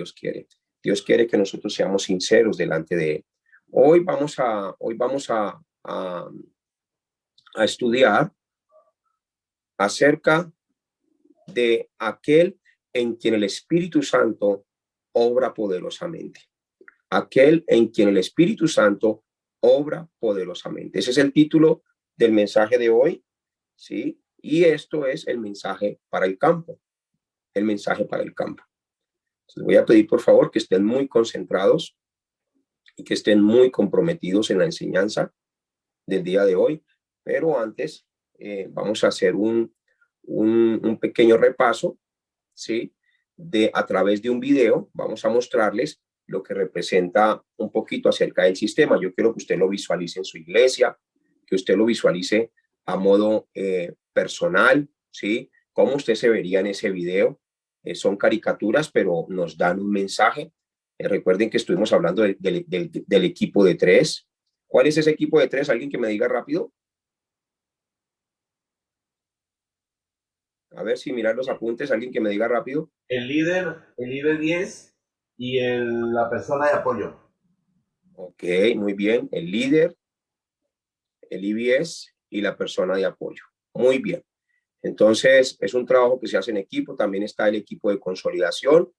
Dios quiere. Dios quiere que nosotros seamos sinceros delante de Él. Hoy vamos a estudiar acerca de aquel en quien el Espíritu Santo obra poderosamente. Aquel en quien el Espíritu Santo obra poderosamente. Ese es el título del mensaje de hoy, ¿sí? Y esto es el mensaje para el campo. El mensaje para el campo. Les voy a pedir, por favor, que estén muy concentrados y que estén muy comprometidos en la enseñanza del día de hoy. Pero antes, vamos a hacer un pequeño repaso, ¿sí? A través de un video, vamos a mostrarles lo que representa un poquito acerca del sistema. Yo quiero que usted lo visualice en su iglesia, que usted lo visualice a modo personal, ¿sí? Cómo usted se vería en ese video. Son caricaturas, pero nos dan un mensaje. Recuerden que estuvimos hablando del equipo de 3. ¿Cuál es ese equipo de 3? ¿Alguien que me diga rápido? A ver si mirar los apuntes. ¿Alguien que me diga rápido? El líder 10 y la persona de apoyo. Ok, muy bien. El líder, el IBS y la persona de apoyo. Muy bien. Entonces, es un trabajo que se hace en equipo. También está el equipo de consolidación.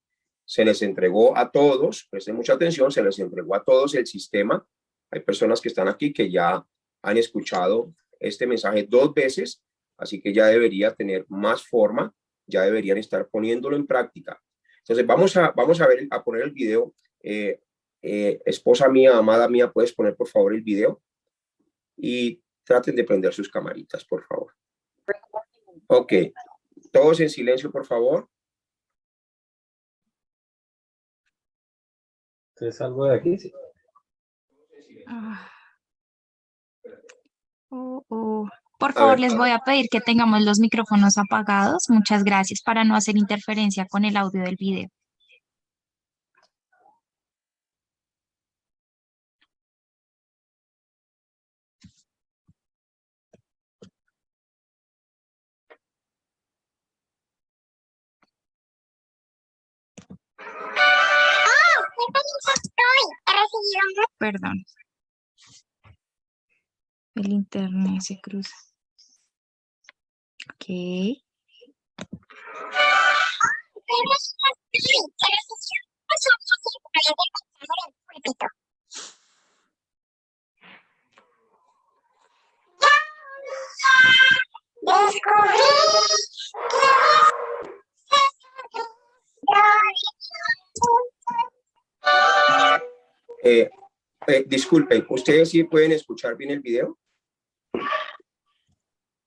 Se les entregó a todos, presten mucha atención, se les entregó a todos el sistema. Hay personas que están aquí que ya han escuchado este mensaje 2 veces, así que ya debería tener más forma, ya deberían estar poniéndolo en práctica. Entonces, vamos a poner el video. Esposa mía, amada mía, ¿puedes poner por favor el video? Y traten de prender sus camaritas, por favor. Ok, todos en silencio, por favor. ¿Se salgo de aquí? Sí. Por A favor, ver. les voy a pedir que tengamos los micrófonos apagados. Muchas gracias para no hacer interferencia con el audio del video. Perdón. El internet se cruza. Ok. Disculpen, ¿ustedes sí pueden escuchar bien el video?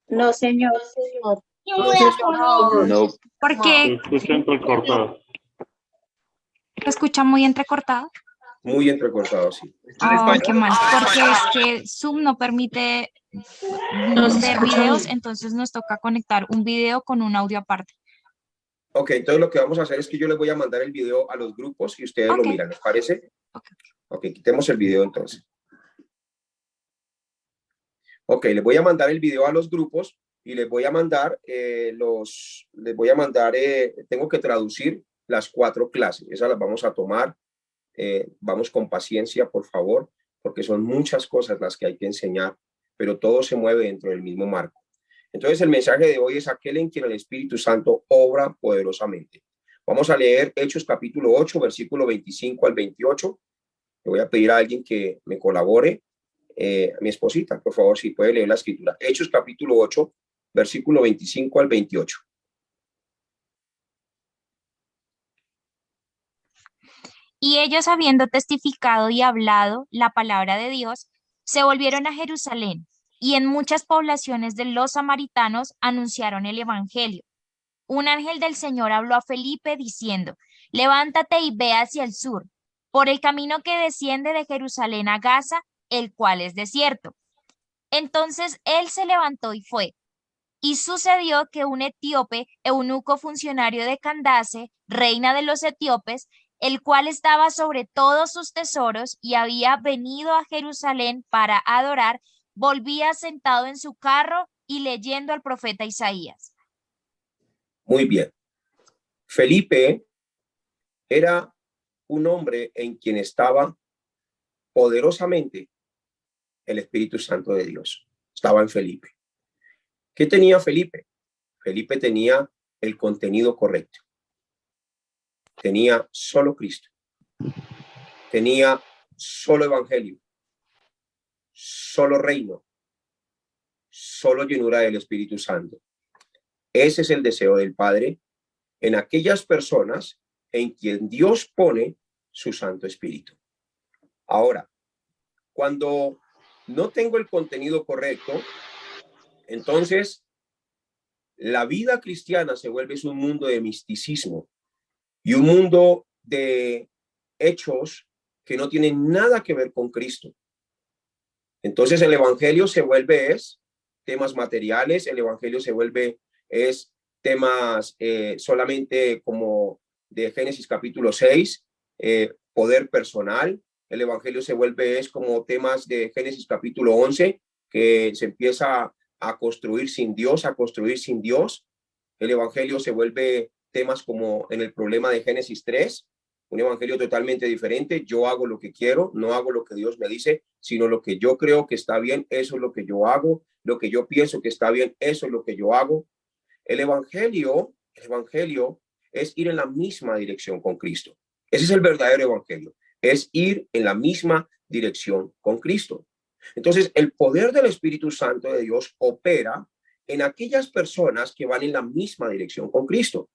No, señor. No. Porque Cortado. lo escucha muy entrecortado. Muy entrecortado, sí. Oh, qué mal. Porque es que Zoom no permite ver videos, entonces nos toca conectar un video con un audio aparte. Ok, entonces lo que vamos a hacer es que yo les voy a mandar el video a los grupos y ustedes lo miran, ¿les parece? Ok, quitemos el video entonces. Ok, les voy a mandar el video a los grupos y les voy a mandar tengo que traducir las 4 clases, esas las vamos a tomar, vamos con paciencia, por favor, porque son muchas cosas las que hay que enseñar, pero todo se mueve dentro del mismo marco. Entonces el mensaje de hoy es aquel en quien el Espíritu Santo obra poderosamente. Vamos a leer Hechos capítulo 8, versículo 25 al 28. Le voy a pedir a alguien que me colabore. A mi esposita, por favor, si puede leer la escritura. Hechos capítulo 8, versículo 25 al 28. Y ellos, habiendo testificado y hablado la palabra de Dios, se volvieron a Jerusalén, y en muchas poblaciones de los samaritanos anunciaron el evangelio. Un ángel del Señor habló a Felipe diciendo: levántate y ve hacia el sur, por el camino que desciende de Jerusalén a Gaza, el cual es desierto. Entonces él se levantó y fue. Y sucedió que un etíope, eunuco funcionario de Candace, reina de los etíopes, el cual estaba sobre todos sus tesoros y había venido a Jerusalén para adorar, volvía sentado en su carro y leyendo al profeta Isaías. Muy bien. Felipe era un hombre en quien estaba poderosamente el Espíritu Santo de Dios. Estaba en Felipe. ¿Qué tenía Felipe? Felipe tenía el contenido correcto. Tenía solo Cristo. Tenía solo evangelio. Solo reino. Solo llenura del Espíritu Santo. Ese es el deseo del Padre en aquellas personas en quien Dios pone su Santo Espíritu. Ahora, cuando no tengo el contenido correcto, entonces la vida cristiana se vuelve un mundo de misticismo y un mundo de hechos que no tienen nada que ver con Cristo. Entonces el evangelio se vuelve temas materiales, el evangelio se vuelve temas solamente como de Génesis capítulo 6, poder personal. El evangelio se vuelve como temas de Génesis capítulo 11, que se empieza a construir sin Dios, a construir sin Dios. El evangelio se vuelve temas como en el problema de Génesis 3, un evangelio totalmente diferente. Yo hago lo que quiero, no hago lo que Dios me dice, sino lo que yo creo que está bien, eso es lo que yo hago. Lo que yo pienso que está bien, eso es lo que yo hago. El evangelio es ir en la misma dirección con Cristo. Ese es el verdadero evangelio, es ir en la misma dirección con Cristo. Entonces, el poder del Espíritu Santo de Dios opera en aquellas personas que van en la misma dirección con Cristo.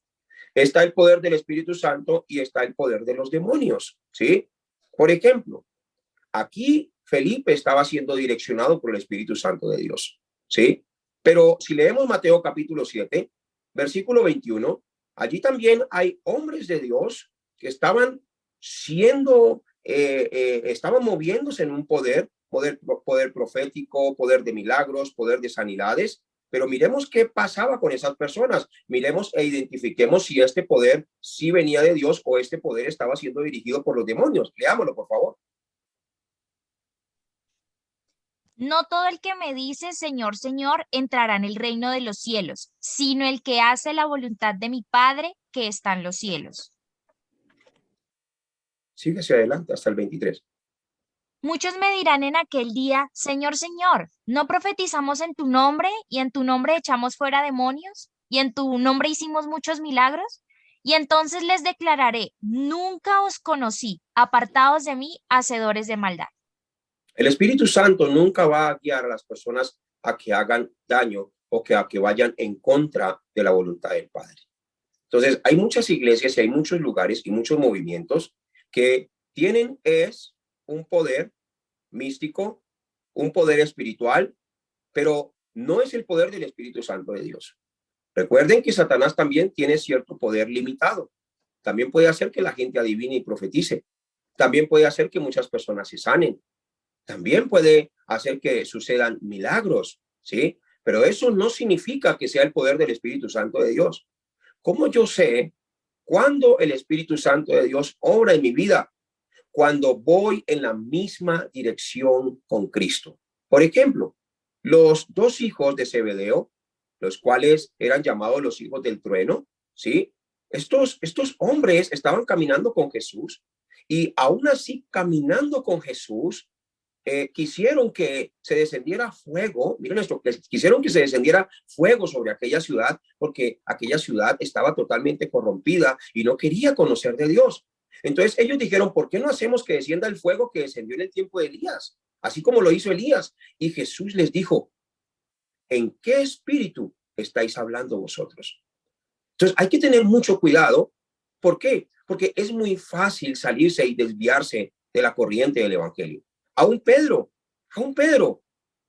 Está el poder del Espíritu Santo y está el poder de los demonios, ¿sí? Por ejemplo, aquí Felipe estaba siendo direccionado por el Espíritu Santo de Dios, ¿sí? Pero si leemos Mateo capítulo 7, versículo 21, allí también hay hombres de Dios que estaban estaban moviéndose en un poder profético, poder de milagros, poder de sanidades. Pero miremos qué pasaba con esas personas. Miremos e identifiquemos si este poder sí venía de Dios o este poder estaba siendo dirigido por los demonios. Leámoslo, por favor. No todo el que me dice Señor, Señor, entrará en el reino de los cielos, sino el que hace la voluntad de mi Padre que está en los cielos. Sigue hacia adelante hasta el 23. Muchos me dirán en aquel día, Señor, Señor, ¿no profetizamos en tu nombre y en tu nombre echamos fuera demonios y en tu nombre hicimos muchos milagros? Y entonces les declararé, nunca os conocí, apartados de mí, hacedores de maldad. El Espíritu Santo nunca va a guiar a las personas a que hagan daño o a que vayan en contra de la voluntad del Padre. Entonces, hay muchas iglesias y hay muchos lugares y muchos movimientos que tienen un poder místico, un poder espiritual, pero no es el poder del Espíritu Santo de Dios. Recuerden que Satanás también tiene cierto poder limitado. También puede hacer que la gente adivine y profetice. También puede hacer que muchas personas se sanen. También puede hacer que sucedan milagros, ¿sí? Pero eso no significa que sea el poder del Espíritu Santo de Dios. ¿Cómo yo sé cuándo el Espíritu Santo de Dios obra en mi vida? Cuando voy en la misma dirección con Cristo. Por ejemplo, los dos hijos de Zebedeo, los cuales eran llamados los hijos del trueno, ¿sí? Estos hombres estaban caminando con Jesús y aún así caminando con Jesús, quisieron que se descendiera fuego, miren esto, quisieron que se descendiera fuego sobre aquella ciudad porque aquella ciudad estaba totalmente corrompida y no quería conocer de Dios. Entonces ellos dijeron, ¿por qué no hacemos que descienda el fuego que descendió en el tiempo de Elías? Así como lo hizo Elías. Y Jesús les dijo, ¿en qué espíritu estáis hablando vosotros? Entonces hay que tener mucho cuidado. ¿Por qué? Porque es muy fácil salirse y desviarse de la corriente del evangelio. Aún Pedro,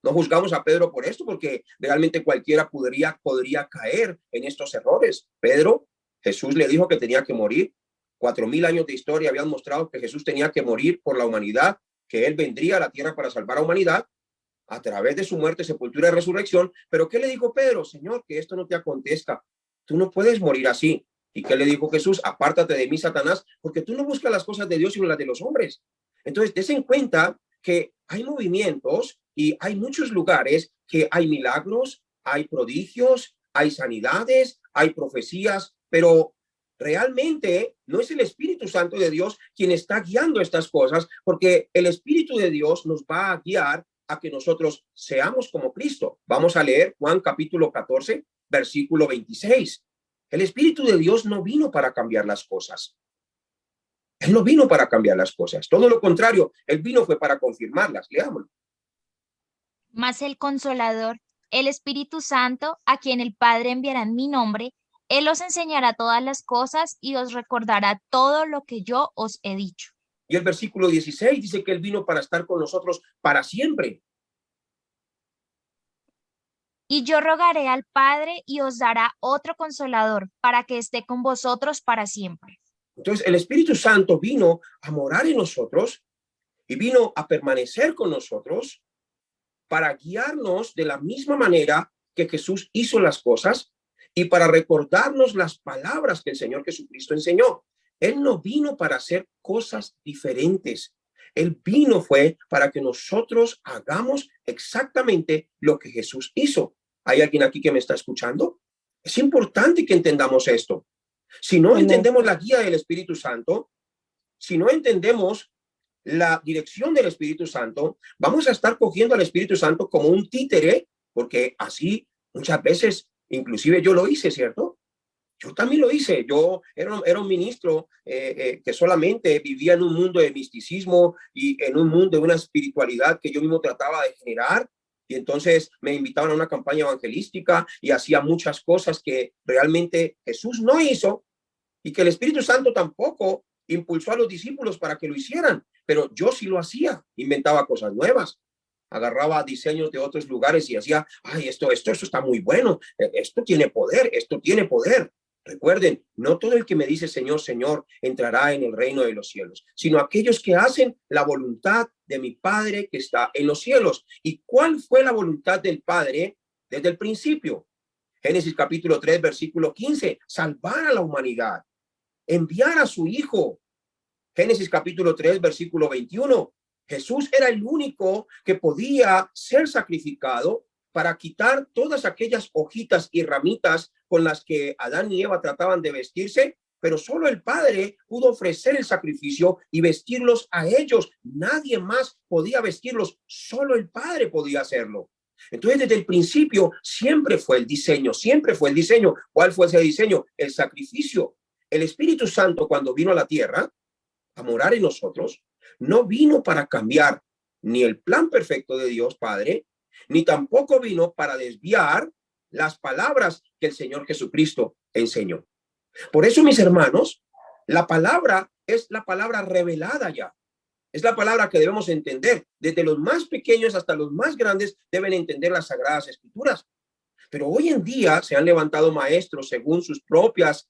no juzgamos a Pedro por esto porque realmente cualquiera podría caer en estos errores. Pedro, Jesús le dijo que tenía que morir. 4000 años de historia habían mostrado que Jesús tenía que morir por la humanidad, que él vendría a la tierra para salvar a la humanidad a través de su muerte, sepultura y resurrección. Pero ¿qué le dijo Pedro? Señor, que esto no te acontezca. Tú no puedes morir así. ¿Y qué le dijo Jesús? Apártate de mí, Satanás, porque tú no buscas las cosas de Dios, sino las de los hombres. Entonces, des en cuenta que hay movimientos y hay muchos lugares que hay milagros, hay prodigios, hay sanidades, hay profecías, pero Realmente no es el Espíritu Santo de Dios quien está guiando estas cosas, porque el Espíritu de Dios nos va a guiar a que nosotros seamos como Cristo. Vamos a leer Juan capítulo 14, versículo 26. El Espíritu de Dios no vino para cambiar las cosas. Él no vino para cambiar las cosas. Todo lo contrario, Él vino fue para confirmarlas. Leámoslo. Mas el Consolador, el Espíritu Santo, a quien el Padre enviará en mi nombre, Él os enseñará todas las cosas y os recordará todo lo que yo os he dicho. Y el versículo 16 dice que Él vino para estar con nosotros para siempre. Y yo rogaré al Padre y os dará otro Consolador para que esté con vosotros para siempre. Entonces el Espíritu Santo vino a morar en nosotros y vino a permanecer con nosotros para guiarnos de la misma manera que Jesús hizo las cosas y para recordarnos las palabras que el Señor Jesucristo enseñó. Él no vino para hacer cosas diferentes. Él vino fue para que nosotros hagamos exactamente lo que Jesús hizo. ¿Hay alguien aquí que me está escuchando? Es importante que entendamos esto. Si no entendemos la guía del Espíritu Santo, si no entendemos la dirección del Espíritu Santo, vamos a estar cogiendo al Espíritu Santo como un títere, porque así muchas veces, inclusive yo lo hice, ¿cierto? Yo también lo hice. Yo era un ministro que solamente vivía en un mundo de misticismo y en un mundo de una espiritualidad que yo mismo trataba de generar. Y entonces me invitaban a una campaña evangelística y hacía muchas cosas que realmente Jesús no hizo y que el Espíritu Santo tampoco impulsó a los discípulos para que lo hicieran. Pero yo sí lo hacía, inventaba cosas nuevas, agarraba diseños de otros lugares y hacía, ay, esto está muy bueno, esto tiene poder. Recuerden, no todo el que me dice Señor, Señor, entrará en el reino de los cielos, sino aquellos que hacen la voluntad de mi Padre que está en los cielos. ¿Y cuál fue la voluntad del Padre desde el principio? Génesis capítulo 3, versículo 15, salvar a la humanidad, enviar a su Hijo. Génesis capítulo 3, versículo 21. Jesús era el único que podía ser sacrificado para quitar todas aquellas hojitas y ramitas con las que Adán y Eva trataban de vestirse, pero solo el Padre pudo ofrecer el sacrificio y vestirlos a ellos. Nadie más podía vestirlos, solo el Padre podía hacerlo. Entonces, desde el principio siempre fue el diseño. ¿Cuál fue ese diseño? El sacrificio. El Espíritu Santo, cuando vino a la tierra a morar en nosotros, no vino para cambiar ni el plan perfecto de Dios Padre, ni tampoco vino para desviar las palabras que el Señor Jesucristo enseñó. Por eso, mis hermanos, la palabra es la palabra revelada ya. Es la palabra que debemos entender. Desde los más pequeños hasta los más grandes deben entender las Sagradas Escrituras. Pero hoy en día se han levantado maestros según sus propias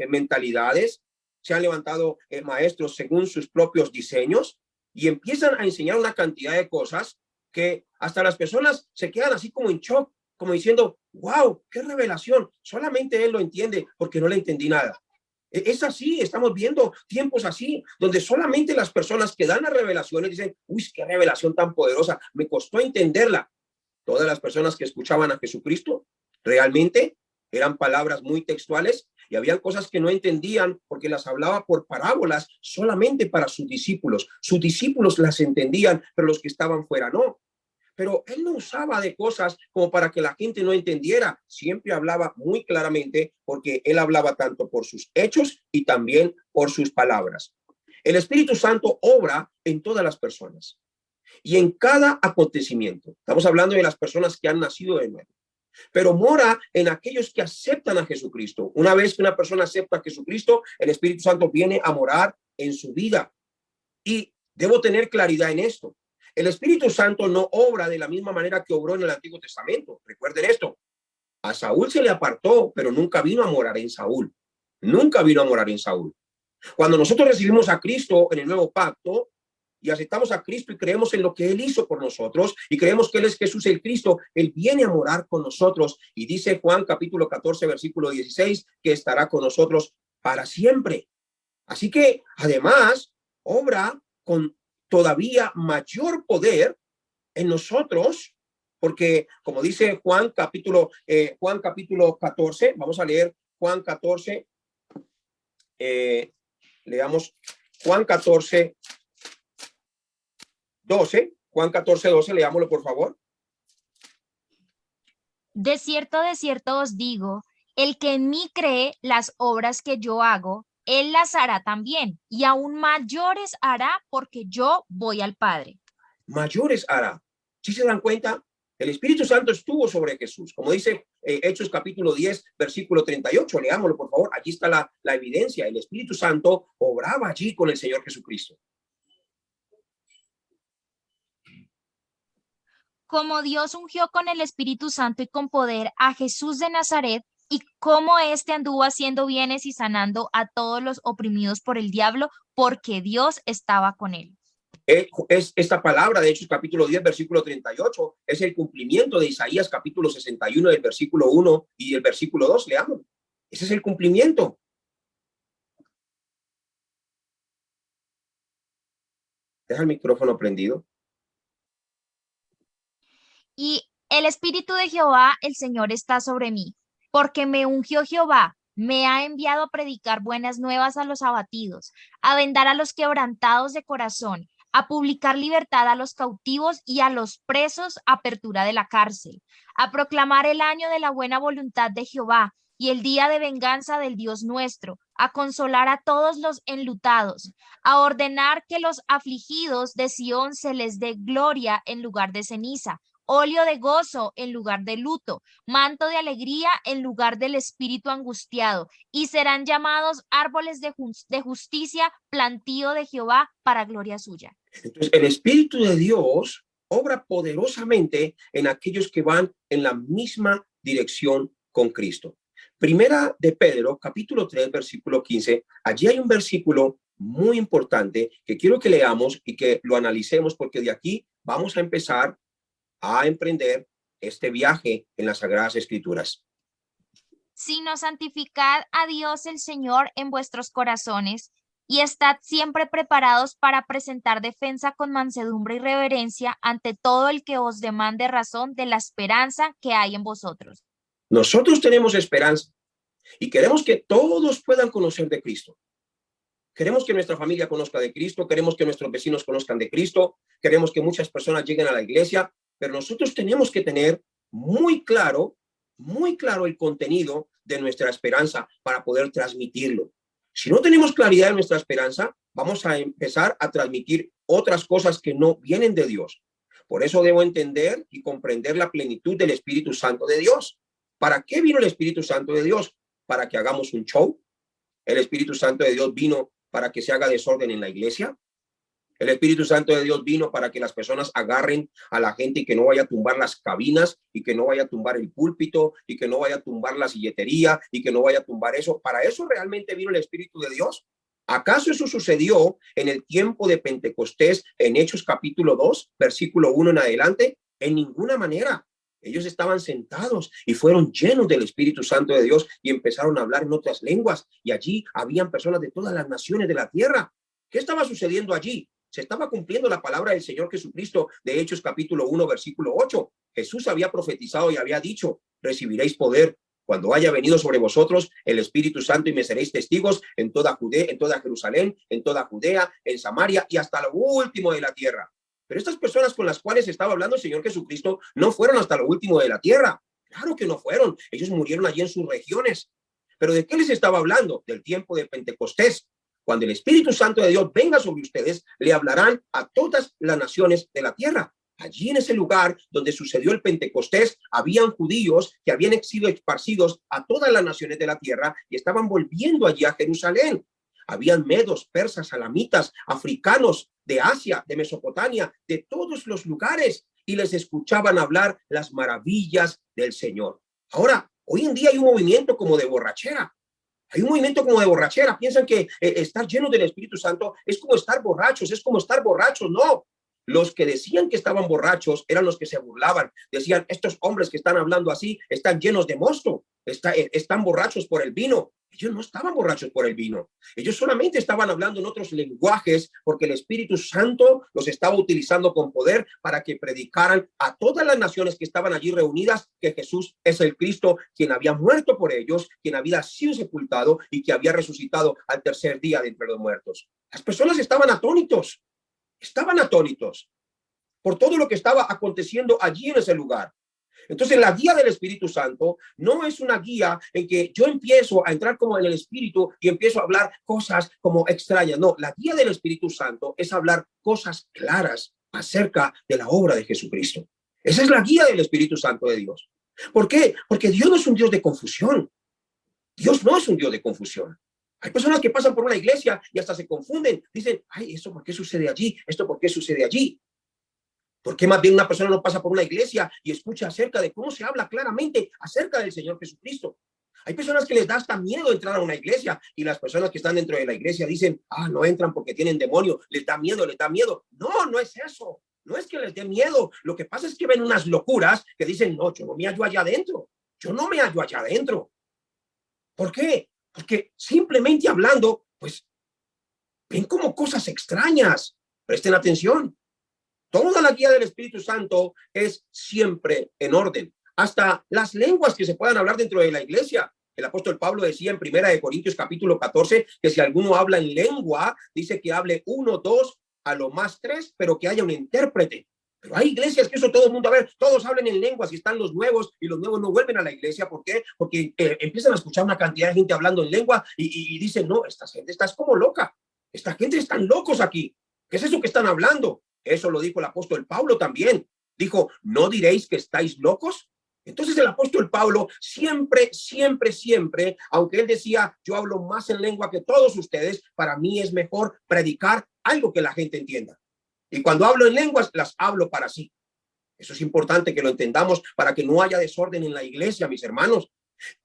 mentalidades. Se han levantado maestros según sus propios diseños y empiezan a enseñar una cantidad de cosas que hasta las personas se quedan así como en shock, como diciendo, wow, qué revelación. Solamente él lo entiende porque no le entendí nada. Es así, estamos viendo tiempos así, donde solamente las personas que dan las revelaciones dicen, uy, qué revelación tan poderosa, me costó entenderla. Todas las personas que escuchaban a Jesucristo realmente eran palabras muy textuales y habían cosas que no entendían porque las hablaba por parábolas solamente para sus discípulos. Sus discípulos las entendían, pero los que estaban fuera no. Pero él no usaba de cosas como para que la gente no entendiera. Siempre hablaba muy claramente porque él hablaba tanto por sus hechos y también por sus palabras. El Espíritu Santo obra en todas las personas y en cada acontecimiento. Estamos hablando de las personas que han nacido de nuevo, pero mora en aquellos que aceptan a Jesucristo. Una vez que una persona acepta a Jesucristo, el Espíritu Santo viene a morar en su vida. Y debo tener claridad en esto. El Espíritu Santo no obra de la misma manera que obró en el Antiguo Testamento. Recuerden esto. A Saúl se le apartó, pero nunca vino a morar en Saúl. Nunca vino a morar en Saúl. Cuando nosotros recibimos a Cristo en el nuevo pacto y aceptamos a Cristo y creemos en lo que él hizo por nosotros y creemos que él es Jesús el Cristo, él viene a morar con nosotros. Y dice Juan capítulo 14, versículo 16, que estará con nosotros para siempre. Así que además obra con todavía mayor poder en nosotros, porque como dice Juan capítulo 14, vamos a leer Juan 14, leamos Juan 14, 12. Juan 14, 12, leámoslo por favor. De cierto os digo, el que en mí cree, las obras que yo hago, él las hará también, y aún mayores hará, porque yo voy al Padre. Mayores hará. ¿Sí se dan cuenta? El Espíritu Santo estuvo sobre Jesús, como dice Hechos capítulo 10, versículo 38. Leámoslo, por favor. Allí está la evidencia. El Espíritu Santo obraba allí con el Señor Jesucristo. Como Dios ungió con el Espíritu Santo y con poder a Jesús de Nazaret, y cómo éste anduvo haciendo bienes y sanando a todos los oprimidos por el diablo, porque Dios estaba con él. Es esta palabra de Hechos capítulo 10, versículo 38, es el cumplimiento de Isaías capítulo 61, del versículo 1 y el versículo 2, leamos. Ese es el cumplimiento. Deja el micrófono prendido. Y el Espíritu de Jehová, el Señor, está sobre mí, porque me ungió Jehová, me ha enviado a predicar buenas nuevas a los abatidos, a vendar a los quebrantados de corazón, a publicar libertad a los cautivos y a los presos, apertura de la cárcel, a proclamar el año de la buena voluntad de Jehová y el día de venganza del Dios nuestro, a consolar a todos los enlutados, a ordenar que los afligidos de Sión se les dé gloria en lugar de ceniza, óleo de gozo en lugar de luto, manto de alegría en lugar del espíritu angustiado, y serán llamados árboles de justicia, plantío de Jehová para gloria suya. Entonces, el Espíritu de Dios obra poderosamente en aquellos que van en la misma dirección con Cristo. Primera de Pedro, capítulo 3, versículo 15. Allí hay un versículo muy importante que quiero que leamos y que lo analicemos, porque de aquí vamos a empezar a emprender este viaje en las Sagradas Escrituras. Sino santificad a Dios el Señor en vuestros corazones y estad siempre preparados para presentar defensa con mansedumbre y reverencia ante todo el que os demande razón de la esperanza que hay en vosotros. Nosotros tenemos esperanza y queremos que todos puedan conocer de Cristo. Queremos que nuestra familia conozca de Cristo, queremos que nuestros vecinos conozcan de Cristo, queremos que muchas personas lleguen a la iglesia, pero nosotros tenemos que tener muy claro el contenido de nuestra esperanza para poder transmitirlo. Si no tenemos claridad de nuestra esperanza, vamos a empezar a transmitir otras cosas que no vienen de Dios. Por eso debo entender y comprender la plenitud del Espíritu Santo de Dios. ¿Para qué vino el Espíritu Santo de Dios? ¿Para que hagamos un show? ¿El Espíritu Santo de Dios vino para que se haga desorden en la iglesia? El Espíritu Santo de Dios vino para que las personas agarren a la gente y que no vaya a tumbar las cabinas y que no vaya a tumbar el púlpito y que no vaya a tumbar la silletería y que no vaya a tumbar eso. ¿Para eso realmente vino el Espíritu de Dios? ¿Acaso eso sucedió en el tiempo de Pentecostés en Hechos capítulo 2, versículo 1 en adelante? En ninguna manera. Ellos estaban sentados y fueron llenos del Espíritu Santo de Dios y empezaron a hablar en otras lenguas. Y allí habían personas de todas las naciones de la tierra. ¿Qué estaba sucediendo allí? Se estaba cumpliendo la palabra del Señor Jesucristo de Hechos capítulo 1, versículo 8. Jesús había profetizado y había dicho: recibiréis poder cuando haya venido sobre vosotros el Espíritu Santo y me seréis testigos en toda Judea, en toda Jerusalén, en toda Judea, en Samaria y hasta lo último de la tierra. Pero estas personas con las cuales estaba hablando el Señor Jesucristo no fueron hasta lo último de la tierra. Claro que no fueron. Ellos murieron allí en sus regiones. ¿Pero de qué les estaba hablando? Del tiempo de Pentecostés. Cuando el Espíritu Santo de Dios venga sobre ustedes, le hablarán a todas las naciones de la tierra. Allí en ese lugar donde sucedió el Pentecostés, habían judíos que habían sido esparcidos a todas las naciones de la tierra y estaban volviendo allí a Jerusalén. Habían medos, persas, alamitas, africanos de Asia, de Mesopotamia, de todos los lugares, y les escuchaban hablar las maravillas del Señor. Ahora, hoy en día hay un movimiento como de borrachera. Hay un movimiento como de borrachera. Piensan que estar llenos del Espíritu Santo es como estar borrachos, es como estar borrachos. No. Los que decían que estaban borrachos eran los que se burlaban. Decían: estos hombres que están hablando así están llenos de mosto. están borrachos por el vino. Ellos no estaban borrachos por el vino. Ellos solamente estaban hablando en otros lenguajes porque el Espíritu Santo los estaba utilizando con poder para que predicaran a todas las naciones que estaban allí reunidas que Jesús es el Cristo, quien había muerto por ellos, quien había sido sepultado y que había resucitado al tercer día de entre los muertos. Las personas estaban atónitos por todo lo que estaba aconteciendo allí en ese lugar. Entonces, la guía del Espíritu Santo no es una guía en que yo empiezo a entrar como en el Espíritu y empiezo a hablar cosas como extrañas. No, la guía del Espíritu Santo es hablar cosas claras acerca de la obra de Jesucristo. Esa es la guía del Espíritu Santo de Dios. ¿Por qué? Porque Dios no es un Dios de confusión. Dios no es un Dios de confusión. Hay personas que pasan por una iglesia y hasta se confunden. Dicen, ay, ¿esto por qué sucede allí? ¿Esto por qué sucede allí? ¿Por qué más bien una persona no pasa por una iglesia y escucha acerca de cómo se habla claramente acerca del Señor Jesucristo? Hay personas que les da hasta miedo entrar a una iglesia y las personas que están dentro de la iglesia dicen, no entran porque tienen demonio, les da miedo, les da miedo. No, no es eso. No es que les dé miedo. Lo que pasa es que ven unas locuras que dicen, no, yo no me hallo allá adentro. Yo no me hallo allá adentro. ¿Por qué? Porque simplemente hablando, pues, ven como cosas extrañas. Presten atención. Toda la guía del Espíritu Santo es siempre en orden. Hasta las lenguas que se puedan hablar dentro de la iglesia. El apóstol Pablo decía en 1 Corintios capítulo 14 que si alguno habla en lengua, dice que hable 1, 2, a lo más 3, pero que haya un intérprete. Pero hay iglesias que eso todo el mundo, a ver, todos hablan en lenguas y están los nuevos y los nuevos no vuelven a la iglesia. ¿Por qué? Porque empiezan a escuchar una cantidad de gente hablando en lengua y dicen, no, esta gente está como loca. Esta gente están locos aquí. ¿Qué es eso que están hablando? Eso lo dijo el apóstol Pablo también. Dijo, ¿no diréis que estáis locos? Entonces el apóstol Pablo siempre, aunque él decía, yo hablo más en lengua que todos ustedes, para mí es mejor predicar algo que la gente entienda. Y cuando hablo en lenguas, las hablo para sí. Eso es importante que lo entendamos para que no haya desorden en la iglesia, mis hermanos.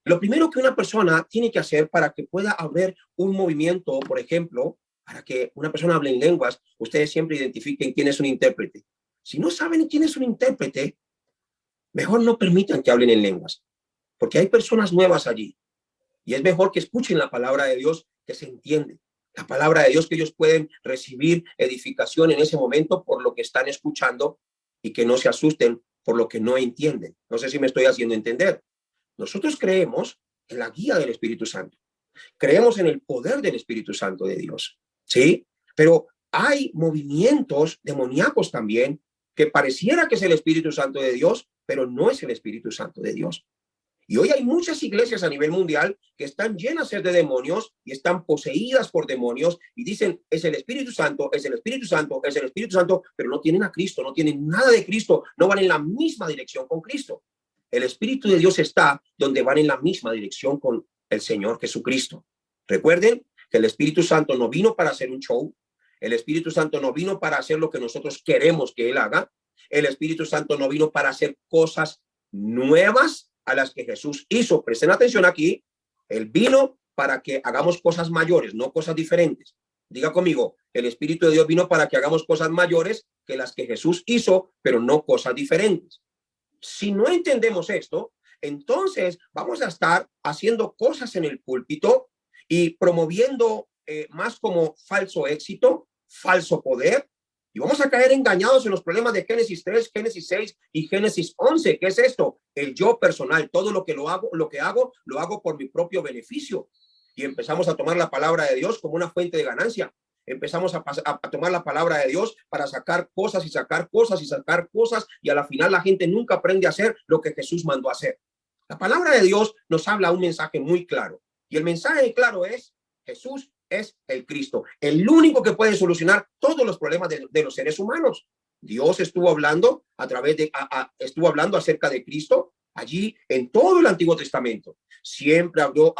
Lo primero que una persona tiene que hacer para que pueda haber un movimiento, por ejemplo, para que una persona hable en lenguas, ustedes siempre identifiquen quién es un intérprete. Si no saben quién es un intérprete, mejor no permitan que hablen en lenguas, porque hay personas nuevas allí. Y es mejor que escuchen la palabra de Dios, que se entiende. La palabra de Dios, que ellos pueden recibir edificación en ese momento por lo que están escuchando y que no se asusten por lo que no entienden. No sé si me estoy haciendo entender. Nosotros creemos en la guía del Espíritu Santo. Creemos en el poder del Espíritu Santo de Dios. ¿Sí? Pero hay movimientos demoníacos también que pareciera que es el Espíritu Santo de Dios, pero no es el Espíritu Santo de Dios. Y hoy hay muchas iglesias a nivel mundial que están llenas de demonios y están poseídas por demonios y dicen, es el Espíritu Santo, es el Espíritu Santo, es el Espíritu Santo, pero no tienen a Cristo, no tienen nada de Cristo, no van en la misma dirección con Cristo. El Espíritu de Dios está donde van en la misma dirección con el Señor Jesucristo. Recuerden que el Espíritu Santo no vino para hacer un show. El Espíritu Santo no vino para hacer lo que nosotros queremos que Él haga. El Espíritu Santo no vino para hacer cosas nuevas a las que Jesús hizo. Presten atención aquí. Él vino para que hagamos cosas mayores, no cosas diferentes. Diga conmigo, el Espíritu de Dios vino para que hagamos cosas mayores que las que Jesús hizo, pero no cosas diferentes. Si no entendemos esto, entonces vamos a estar haciendo cosas en el púlpito y promoviendo más como falso éxito, falso poder, y vamos a caer engañados en los problemas de Génesis 3, Génesis 6 y Génesis 11. ¿Qué es esto? El yo personal. Todo lo que lo hago por mi propio beneficio. Y empezamos a tomar la palabra de Dios como una fuente de ganancia. Empezamos a tomar la palabra de Dios para sacar cosas y sacar cosas y sacar cosas, y a la final la gente nunca aprende a hacer lo que Jesús mandó a hacer. La palabra de Dios nos habla un mensaje muy claro, y el mensaje claro es: Jesús es el Cristo, el único que puede solucionar todos los problemas de los seres humanos. Dios estuvo hablando estuvo hablando acerca de Cristo allí en todo el Antiguo Testamento. Siempre habló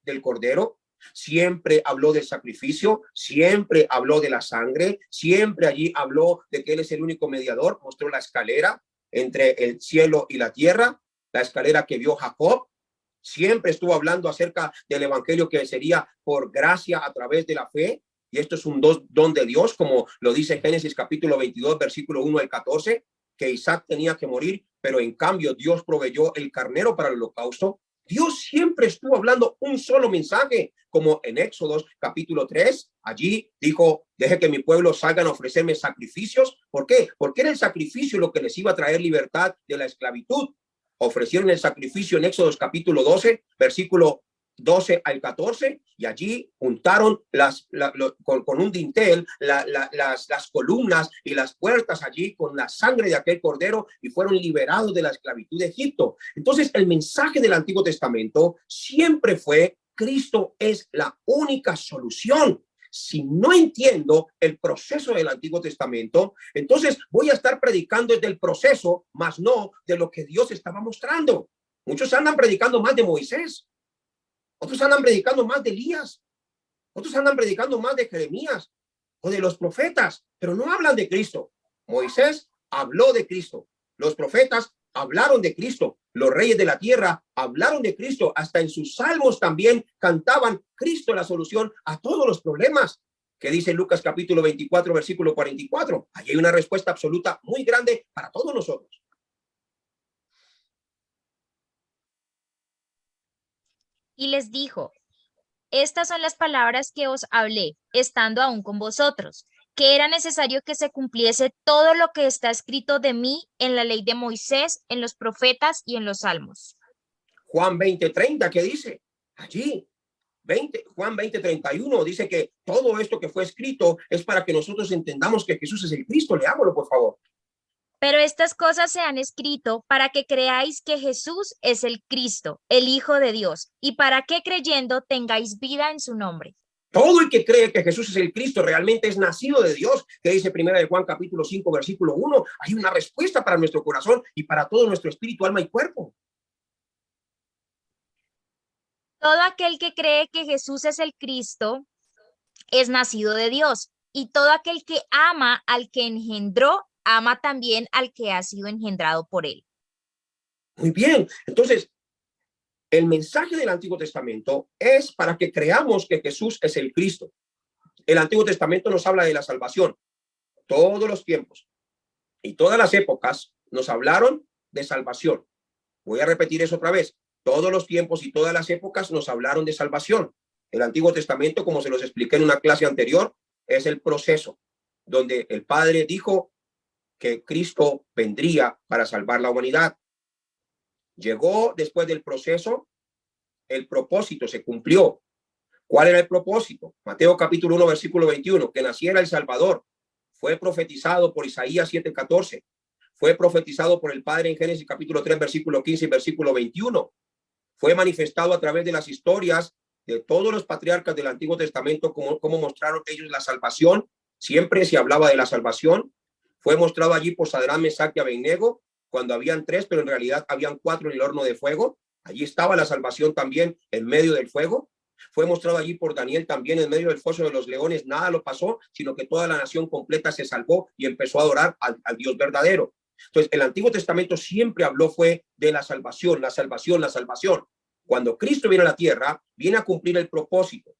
del Cordero, siempre habló del sacrificio, siempre habló de la sangre, siempre allí habló de que Él es el único mediador. Mostró la escalera entre el cielo y la tierra, la escalera que vio Jacob. Siempre estuvo hablando acerca del evangelio, que sería por gracia a través de la fe. Y esto es un don de Dios, como lo dice Génesis capítulo 22, versículo 1 al 14, que Isaac tenía que morir, pero en cambio Dios proveyó el carnero para el holocausto. Dios siempre estuvo hablando un solo mensaje, como en Éxodo capítulo 3. Allí dijo, deje que mi pueblo salgan a ofrecerme sacrificios. ¿Por qué? Porque era el sacrificio lo que les iba a traer libertad de la esclavitud. Ofrecieron el sacrificio en Éxodo capítulo 12, versículo 12 al 14, y allí juntaron con un dintel las columnas y las puertas allí con la sangre de aquel cordero, y fueron liberados de la esclavitud de Egipto. Entonces el mensaje del Antiguo Testamento siempre fue: Cristo es la única solución. Si no entiendo el proceso del Antiguo Testamento, entonces voy a estar predicando desde el proceso, más no de lo que Dios estaba mostrando. Muchos andan predicando más de Moisés, otros andan predicando más de Elías, otros andan predicando más de Jeremías o de los profetas, pero no hablan de Cristo. Moisés habló de Cristo, los profetas hablaron de Cristo, los reyes de la tierra hablaron de Cristo, hasta en sus salmos también cantaban Cristo la solución a todos los problemas. ¿Qué dice Lucas capítulo 24, versículo 44? Allí hay una respuesta absoluta muy grande para todos nosotros. Y les dijo: estas son las palabras que os hablé, estando aún con vosotros, que era necesario que se cumpliese todo lo que está escrito de mí en la ley de Moisés, en los profetas y en los salmos. Juan 20:30, ¿qué dice? Allí, Juan 20:31 dice que todo esto que fue escrito es para que nosotros entendamos que Jesús es el Cristo. Leámoslo, por favor. Pero estas cosas se han escrito para que creáis que Jesús es el Cristo, el Hijo de Dios, y para que creyendo tengáis vida en su nombre. Todo el que cree que Jesús es el Cristo realmente es nacido de Dios, que dice primera de Juan capítulo 5, versículo 1. Hay una respuesta para nuestro corazón y para todo nuestro espíritu, alma y cuerpo. Todo aquel que cree que Jesús es el Cristo es nacido de Dios, y todo aquel que ama al que engendró, ama también al que ha sido engendrado por él. Muy bien, entonces el mensaje del Antiguo Testamento es para que creamos que Jesús es el Cristo. El Antiguo Testamento nos habla de la salvación. Todos los tiempos y todas las épocas nos hablaron de salvación. Voy a repetir eso otra vez. Todos los tiempos y todas las épocas nos hablaron de salvación. El Antiguo Testamento, como se los expliqué en una clase anterior, es el proceso donde el Padre dijo que Cristo vendría para salvar la humanidad. Llegó después del proceso, el propósito se cumplió. ¿Cuál era el propósito? Mateo capítulo 1, versículo 21, que naciera el Salvador. Fue profetizado por Isaías 7:14. Fue profetizado por el Padre en Génesis capítulo 3, versículo 15 y versículo 21. Fue manifestado a través de las historias de todos los patriarcas del Antiguo Testamento, cómo mostraron ellos la salvación. Siempre se hablaba de la salvación. Fue mostrado allí por Sadrach, Mesach y Abednego, cuando habían 3, pero en realidad habían 4 en el horno de fuego. Allí estaba la salvación también en medio del fuego. Fue mostrado allí por Daniel también en medio del foso de los leones. Nada lo pasó, sino que toda la nación completa se salvó y empezó a adorar al Dios verdadero. Entonces, el Antiguo Testamento siempre habló fue de la salvación, la salvación, la salvación. Cuando Cristo viene a la tierra, viene a cumplir el propósito.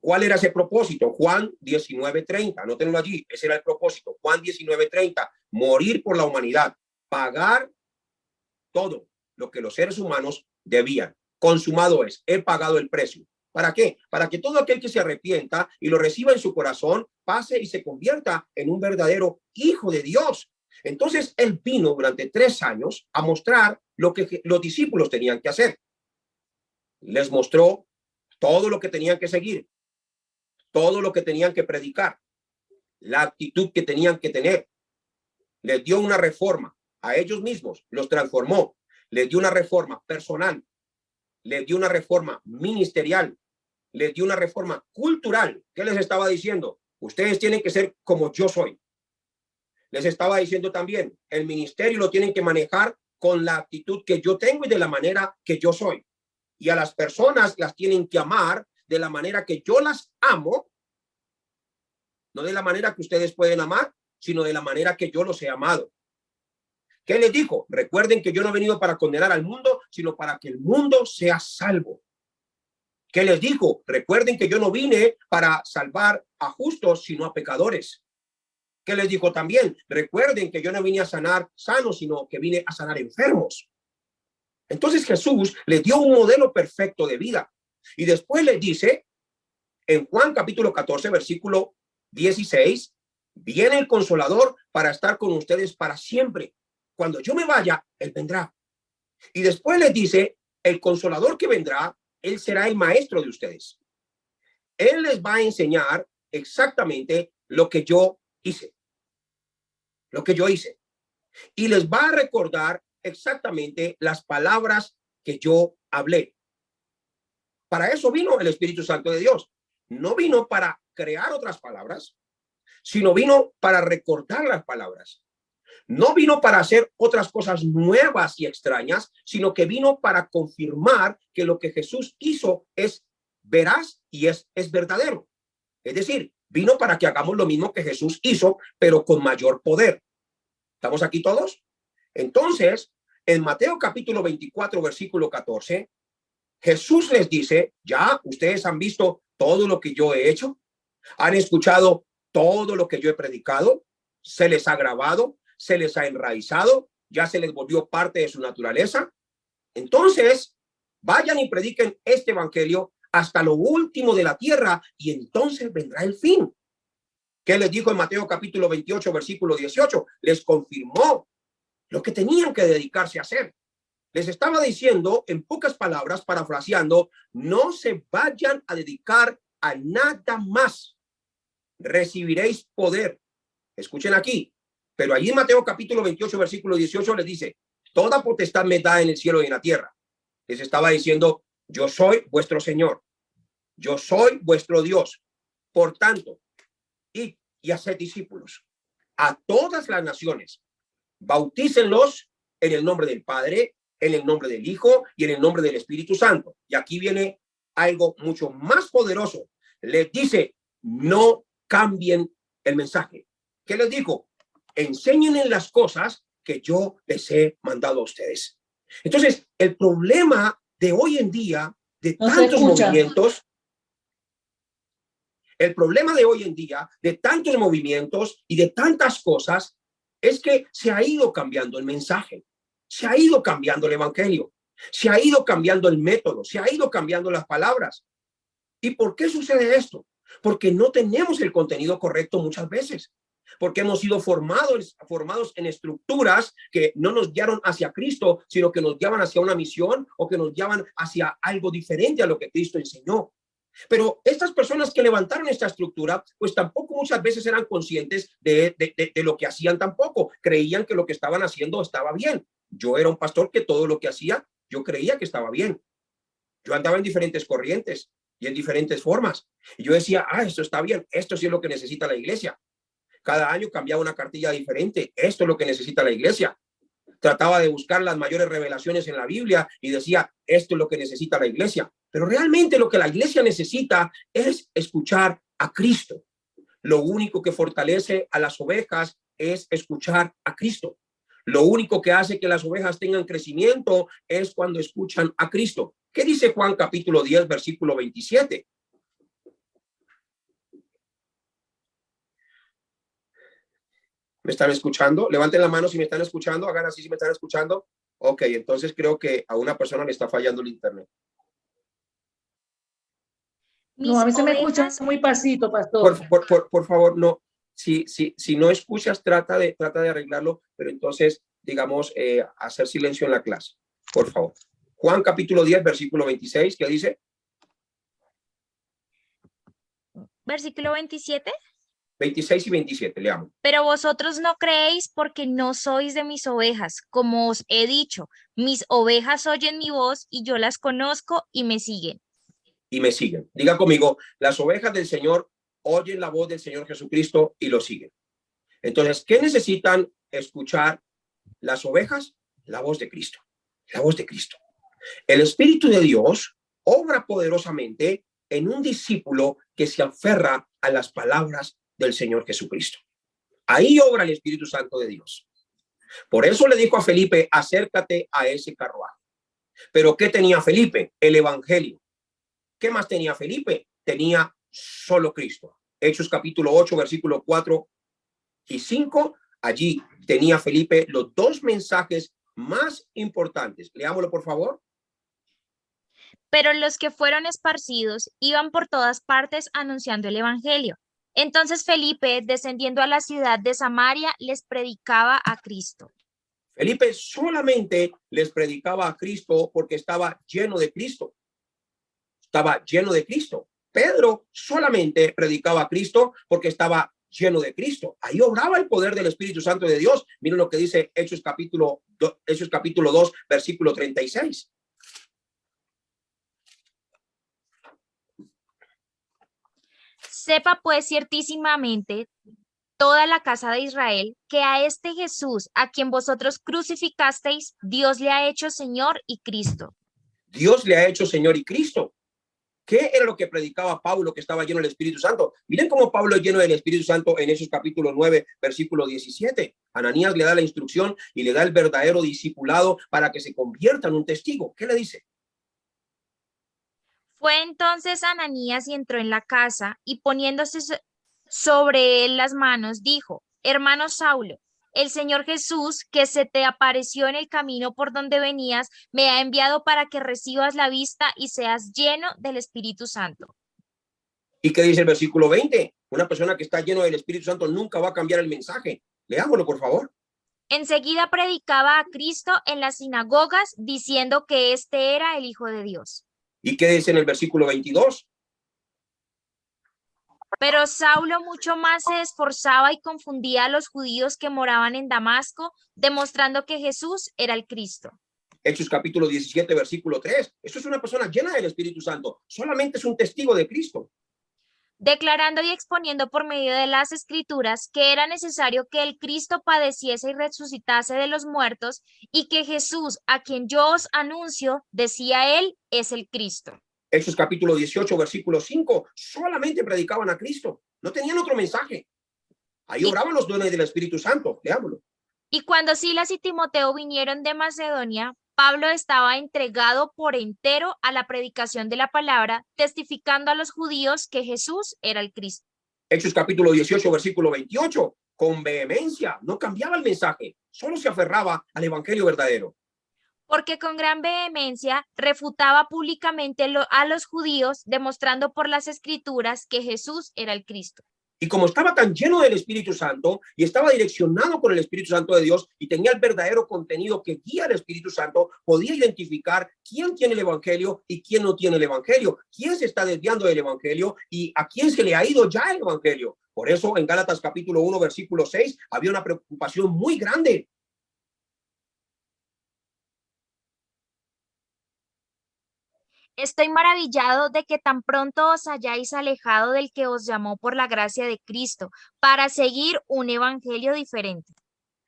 ¿Cuál era ese propósito? Juan 19:30, anótenlo allí, ese era el propósito. Juan 19:30, morir por la humanidad, pagar todo lo que los seres humanos debían. Consumado es, he pagado el precio. ¿Para qué? Para que todo aquel que se arrepienta y lo reciba en su corazón, pase y se convierta en un verdadero hijo de Dios. Entonces, él vino durante 3 años a mostrar lo que los discípulos tenían que hacer. Les mostró todo lo que tenían que seguir, todo lo que tenían que predicar, la actitud que tenían que tener. Les dio una reforma a ellos mismos, los transformó. Les dio una reforma personal, les dio una reforma ministerial, les dio una reforma cultural. ¿Qué les estaba diciendo? Ustedes tienen que ser como yo soy. Les estaba diciendo también, el ministerio lo tienen que manejar con la actitud que yo tengo y de la manera que yo soy. Y a las personas las tienen que amar de la manera que yo las amo, no de la manera que ustedes pueden amar, sino de la manera que yo los he amado. ¿Qué les dijo? Recuerden que yo no he venido para condenar al mundo, sino para que el mundo sea salvo. ¿Qué les dijo? Recuerden que yo no vine para salvar a justos, sino a pecadores. ¿Qué les dijo también? Recuerden que yo no vine a sanar sanos, sino que vine a sanar enfermos. Entonces Jesús les dio un modelo perfecto de vida. Y después les dice, en Juan capítulo 14, versículo 16, viene el Consolador para estar con ustedes para siempre. Cuando yo me vaya, Él vendrá. Y después les dice, el Consolador que vendrá, Él será el maestro de ustedes. Él les va a enseñar exactamente lo que yo hice. Lo que yo hice. Y les va a recordar exactamente las palabras que yo hablé. Para eso vino el Espíritu Santo de Dios. No vino para crear otras palabras, sino vino para recordar las palabras. No vino para hacer otras cosas nuevas y extrañas, sino que vino para confirmar que lo que Jesús hizo es veraz y es verdadero. Es decir, vino para que hagamos lo mismo que Jesús hizo, pero con mayor poder. ¿Estamos aquí todos? Entonces, en Mateo capítulo 24, versículo 14, Jesús les dice, ya ustedes han visto todo lo que yo he hecho, han escuchado todo lo que yo he predicado, se les ha grabado, se les ha enraizado, ya se les volvió parte de su naturaleza. Entonces, vayan y prediquen este evangelio hasta lo último de la tierra y entonces vendrá el fin. ¿Qué les dijo en Mateo capítulo 28, versículo 18? Les confirmó lo que tenían que dedicarse a hacer. Les estaba diciendo, en pocas palabras, parafraseando, no se vayan a dedicar a nada más. Recibiréis poder. Escuchen aquí. Pero allí en Mateo capítulo 28, versículo 18 les dice, toda potestad me da en el cielo y en la tierra. Les estaba diciendo, yo soy vuestro Señor. Yo soy vuestro Dios. Por tanto, id y haced discípulos a todas las naciones. Bautícenlos en el nombre del Padre, en el nombre del Hijo y en el nombre del Espíritu Santo. Y aquí viene algo mucho más poderoso. Les dice, no cambien el mensaje. ¿Qué les dijo? Enséñenles las cosas que yo les he mandado a ustedes. Entonces, el problema de hoy en día, de tantos movimientos, el problema de hoy en día, de tantos movimientos y de tantas cosas, es que se ha ido cambiando el mensaje, se ha ido cambiando el evangelio, se ha ido cambiando el método, se ha ido cambiando las palabras. ¿Y por qué sucede esto? Porque no tenemos el contenido correcto muchas veces, porque hemos sido formados en estructuras que no nos guiaron hacia Cristo, sino que nos guiaban hacia una misión o que nos guiaban hacia algo diferente a lo que Cristo enseñó. Pero estas personas que levantaron esta estructura, pues tampoco muchas veces eran conscientes de lo que hacían tampoco. Creían que lo que estaban haciendo estaba bien. Yo era un pastor que todo lo que hacía, yo creía que estaba bien. Yo andaba en diferentes corrientes y en diferentes formas. Y yo decía, esto está bien, esto sí es lo que necesita la iglesia. Cada año cambiaba una cartilla diferente. Esto es lo que necesita la iglesia. Trataba de buscar las mayores revelaciones en la Biblia y decía, esto es lo que necesita la iglesia. Pero realmente lo que la iglesia necesita es escuchar a Cristo. Lo único que fortalece a las ovejas es escuchar a Cristo. Lo único que hace que las ovejas tengan crecimiento es cuando escuchan a Cristo. ¿Qué dice Juan capítulo 10, versículo 27? ¿Me están escuchando? Levanten la mano si me están escuchando. Hagan así si me están escuchando. Ok, entonces creo que a una persona le está fallando el internet. No, a mí se me escucha muy pasito, pastor. Por favor, no. Si no escuchas, trata de arreglarlo, pero entonces, digamos, hacer silencio en la clase. Por favor. Juan capítulo 10, versículo 26, ¿qué dice? Versículo 27. 26 y 27, leamos. Pero vosotros no creéis porque no sois de mis ovejas, como os he dicho. Mis ovejas oyen mi voz y yo las conozco y me siguen. Y me siguen. Diga conmigo, las ovejas del Señor oyen la voz del Señor Jesucristo y lo siguen. Entonces, ¿qué necesitan escuchar las ovejas? La voz de Cristo. La voz de Cristo. El Espíritu de Dios obra poderosamente en un discípulo que se aferra a las palabras del Señor Jesucristo. Ahí obra el Espíritu Santo de Dios. Por eso le dijo a Felipe, acércate a ese carruaje. Pero ¿qué tenía Felipe? El evangelio. ¿Qué más tenía Felipe? Tenía solo Cristo. Hechos capítulo 8, versículo 4 y 5. Allí tenía Felipe los dos mensajes más importantes. Leámoslo, por favor. Pero los que fueron esparcidos iban por todas partes anunciando el evangelio. Entonces Felipe, descendiendo a la ciudad de Samaria, les predicaba a Cristo. Felipe solamente les predicaba a Cristo porque estaba lleno de Cristo. Estaba lleno de Cristo. Pedro solamente predicaba a Cristo porque estaba lleno de Cristo. Ahí obraba el poder del Espíritu Santo de Dios. Miren lo que dice Hechos capítulo 2, versículo 36. Sepa pues ciertísimamente toda la casa de Israel que a este Jesús, a quien vosotros crucificasteis, Dios le ha hecho Señor y Cristo. Dios le ha hecho Señor y Cristo. ¿Qué era lo que predicaba Pablo, que estaba lleno del Espíritu Santo? Miren cómo Pablo es lleno del Espíritu Santo en Hechos capítulo 9, versículo 17. Ananías le da la instrucción y le da el verdadero discipulado para que se convierta en un testigo. ¿Qué le dice? Fue entonces Ananías y entró en la casa y poniéndose sobre él las manos, dijo: Hermano Saulo, el Señor Jesús, que se te apareció en el camino por donde venías, me ha enviado para que recibas la vista y seas lleno del Espíritu Santo. ¿Y qué dice el versículo 20? Una persona que está lleno del Espíritu Santo nunca va a cambiar el mensaje. Leámoslo, por favor. Enseguida predicaba a Cristo en las sinagogas, diciendo que este era el Hijo de Dios. ¿Y qué dice en el versículo 22? Pero Saulo mucho más se esforzaba y confundía a los judíos que moraban en Damasco, demostrando que Jesús era el Cristo. Hechos capítulo 17, versículo 3. Eso es una persona llena del Espíritu Santo. Solamente es un testigo de Cristo. Declarando y exponiendo por medio de las Escrituras que era necesario que el Cristo padeciese y resucitase de los muertos, y que Jesús, a quien yo os anuncio, decía él, es el Cristo. Hechos capítulo 18, versículo 5. Solamente predicaban a Cristo. No tenían otro mensaje. Ahí obraban los dones del Espíritu Santo. Leámoslo. Y cuando Silas y Timoteo vinieron de Macedonia, Pablo estaba entregado por entero a la predicación de la palabra, testificando a los judíos que Jesús era el Cristo. Hechos capítulo 18, versículo 28. Con vehemencia, no cambiaba el mensaje, solo se aferraba al evangelio verdadero. Porque con gran vehemencia refutaba públicamente a los judíos, demostrando por las Escrituras que Jesús era el Cristo. Y como estaba tan lleno del Espíritu Santo y estaba direccionado por el Espíritu Santo de Dios y tenía el verdadero contenido que guía al Espíritu Santo, podía identificar quién tiene el evangelio y quién no tiene el evangelio, quién se está desviando del evangelio y a quién se le ha ido ya el evangelio. Por eso en Gálatas capítulo 1, versículo 6, había una preocupación muy grande. Estoy maravillado de que tan pronto os hayáis alejado del que os llamó por la gracia de Cristo para seguir un evangelio diferente.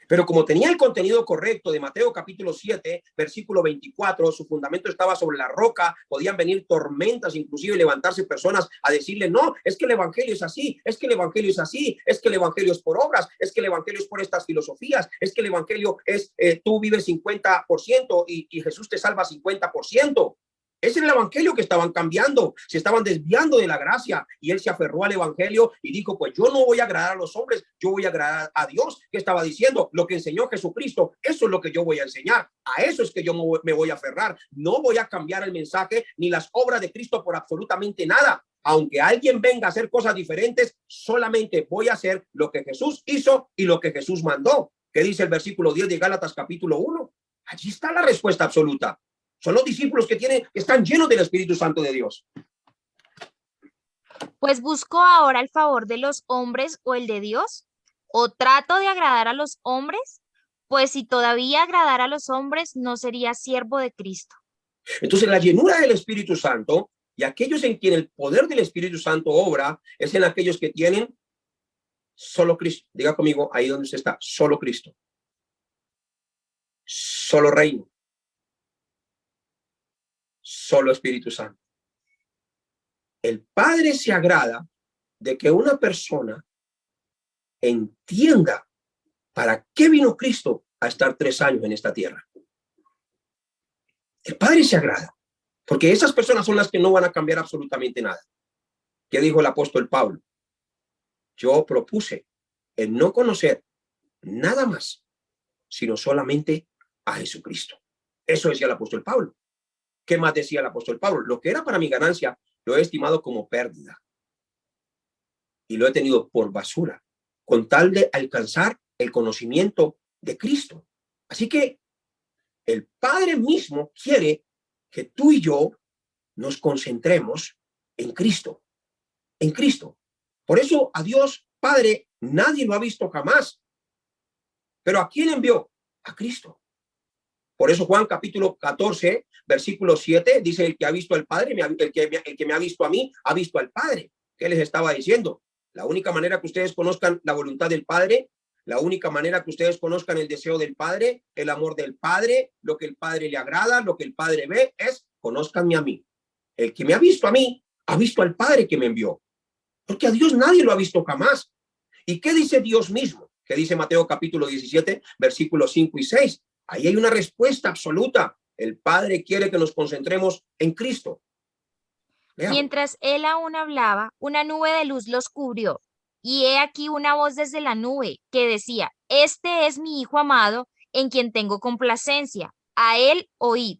Pero como tenía el contenido correcto de Mateo capítulo 7, versículo 24, su fundamento estaba sobre la roca, podían venir tormentas, inclusive levantarse personas a decirle, no, es que el evangelio es así, es que el evangelio es así, es que el evangelio es por obras, es que el evangelio es por estas filosofías, es que el evangelio es, tú vives 50% y Jesús te salva 50%. Ese es el evangelio que estaban cambiando, se estaban desviando de la gracia y él se aferró al evangelio y dijo, pues yo no voy a agradar a los hombres, yo voy a agradar a Dios. ¿Qué estaba diciendo? Lo que enseñó Jesucristo, eso es lo que yo voy a enseñar, a eso es que yo me voy a aferrar. No voy a cambiar el mensaje ni las obras de Cristo por absolutamente nada. Aunque alguien venga a hacer cosas diferentes, solamente voy a hacer lo que Jesús hizo y lo que Jesús mandó. ¿Qué dice el versículo 10 de Gálatas capítulo 1? Allí está la respuesta absoluta. Son los discípulos que están llenos del Espíritu Santo de Dios. Pues busco ahora el favor de los hombres o el de Dios, o trato de agradar a los hombres, pues si todavía agradara a los hombres, no sería siervo de Cristo. Entonces la llenura del Espíritu Santo y aquellos en quien el poder del Espíritu Santo obra es en aquellos que tienen solo Cristo. Diga conmigo ahí donde usted está, solo Cristo. Solo reino. Solo Espíritu Santo. El Padre se agrada de que una persona entienda para qué vino Cristo a estar 3 años en esta tierra. El Padre se agrada, porque esas personas son las que no van a cambiar absolutamente nada. ¿Qué dijo el apóstol Pablo? Yo propuse el no conocer nada más, sino solamente a Jesucristo. Eso decía el apóstol Pablo. ¿Qué más decía el apóstol Pablo? Lo que era para mi ganancia lo he estimado como pérdida y lo he tenido por basura, con tal de alcanzar el conocimiento de Cristo. Así que el Padre mismo quiere que tú y yo nos concentremos en Cristo, en Cristo. Por eso a Dios Padre nadie lo ha visto jamás. Pero ¿a quién envió? A Cristo. Por eso Juan capítulo 14, versículo 7, dice: el que ha visto al Padre, el que me ha visto a mí, ha visto al Padre. ¿Qué les estaba diciendo? La única manera que ustedes conozcan la voluntad del Padre, la única manera que ustedes conozcan el deseo del Padre, el amor del Padre, lo que el Padre le agrada, lo que el Padre ve, es: conózcanme a mí. El que me ha visto a mí, ha visto al Padre que me envió. Porque a Dios nadie lo ha visto jamás. ¿Y qué dice Dios mismo? ¿Qué dice Mateo capítulo 17, versículos 5 y 6? Ahí hay una respuesta absoluta. El Padre quiere que nos concentremos en Cristo. Veamos. Mientras él aún hablaba, una nube de luz los cubrió. Y he aquí una voz desde la nube que decía: Este es mi Hijo amado, en quien tengo complacencia. A él oíd.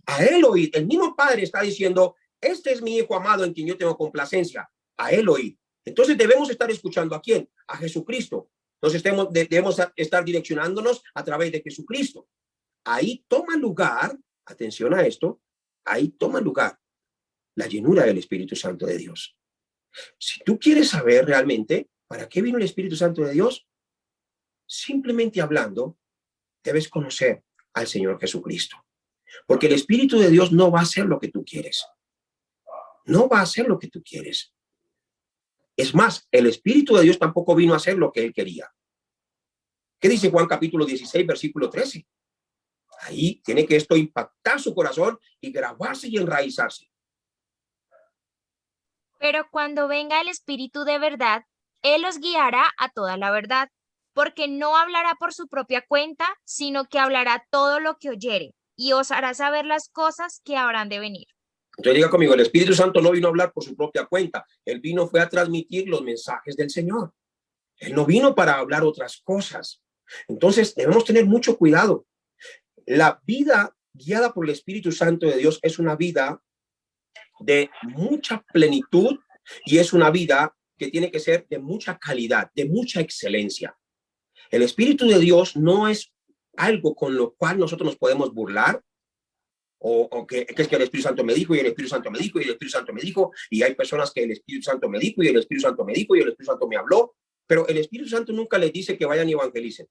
A él oíd. El mismo Padre está diciendo: este es mi Hijo amado, en quien yo tengo complacencia. A él oíd. Entonces debemos estar escuchando ¿a quién? A Jesucristo. Entonces debemos estar direccionándonos a través de Jesucristo. Ahí toma lugar, atención a esto, ahí toma lugar la llenura del Espíritu Santo de Dios. Si tú quieres saber realmente para qué vino el Espíritu Santo de Dios, simplemente hablando, debes conocer al Señor Jesucristo. Porque el Espíritu de Dios no va a hacer lo que tú quieres. No va a hacer lo que tú quieres. Es más, el Espíritu de Dios tampoco vino a hacer lo que él quería. ¿Qué dice Juan capítulo 16, versículo 13? Ahí tiene que esto impactar su corazón y grabarse y enraizarse. Pero cuando venga el Espíritu de verdad, él os guiará a toda la verdad, porque no hablará por su propia cuenta, sino que hablará todo lo que oyere, y os hará saber las cosas que habrán de venir. Entonces diga conmigo: el Espíritu Santo no vino a hablar por su propia cuenta. Él fue a transmitir los mensajes del Señor. Él no vino para hablar otras cosas. Entonces debemos tener mucho cuidado. La vida guiada por el Espíritu Santo de Dios es una vida de mucha plenitud y es una vida que tiene que ser de mucha calidad, de mucha excelencia. El Espíritu de Dios no es algo con lo cual nosotros nos podemos burlar, o que es que el Espíritu Santo me dijo y el Espíritu Santo me dijo y el Espíritu Santo me dijo, y hay personas que el Espíritu Santo me dijo y el Espíritu Santo me dijo y el Espíritu Santo me habló, pero el Espíritu Santo nunca les dice que vayan y evangelicen.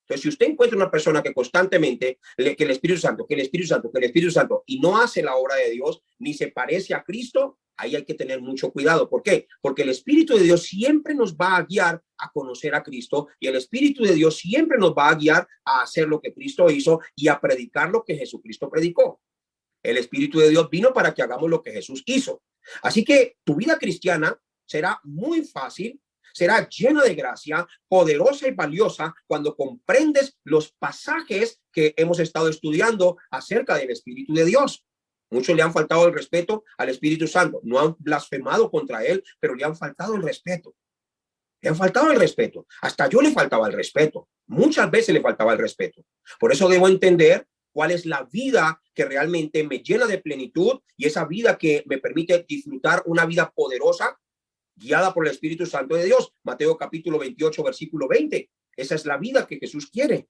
Entonces, si usted encuentra una persona que constantemente que el Espíritu Santo, que el Espíritu Santo, que el Espíritu Santo, y no hace la obra de Dios, ni se parece a Cristo, ahí hay que tener mucho cuidado. ¿Por qué? Porque el Espíritu de Dios siempre nos va a guiar a conocer a Cristo, y el Espíritu de Dios siempre nos va a guiar a hacer lo que Cristo hizo y a predicar lo que Jesucristo predicó. El Espíritu de Dios vino para que hagamos lo que Jesús hizo. Así que tu vida cristiana será muy fácil, será llena de gracia, poderosa y valiosa cuando comprendes los pasajes que hemos estado estudiando acerca del Espíritu de Dios. Muchos le han faltado el respeto al Espíritu Santo, no han blasfemado contra él, pero le han faltado el respeto. Le han faltado el respeto. Hasta yo le faltaba el respeto. Muchas veces le faltaba el respeto. Por eso debo entender cuál es la vida que realmente me llena de plenitud y esa vida que me permite disfrutar una vida poderosa, guiada por el Espíritu Santo de Dios. Mateo capítulo 28, versículo 20. Esa es la vida que Jesús quiere.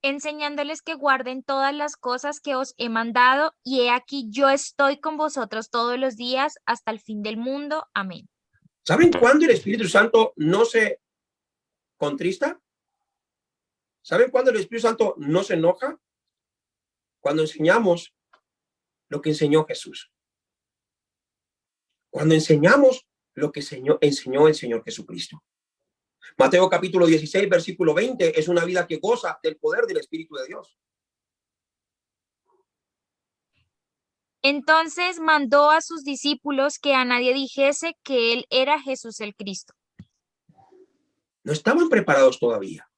Enseñándoles que guarden todas las cosas que os he mandado, y he aquí yo estoy con vosotros todos los días hasta el fin del mundo. Amén. ¿Saben cuándo el Espíritu Santo no se contrista? ¿Saben cuándo el Espíritu Santo no se enoja? Cuando enseñamos lo que enseñó Jesús. Cuando enseñamos lo que enseñó el Señor Jesucristo. Mateo capítulo 16, versículo 20, es una vida que goza del poder del Espíritu de Dios. Entonces mandó a sus discípulos que a nadie dijese que él era Jesús el Cristo. No estaban preparados todavía.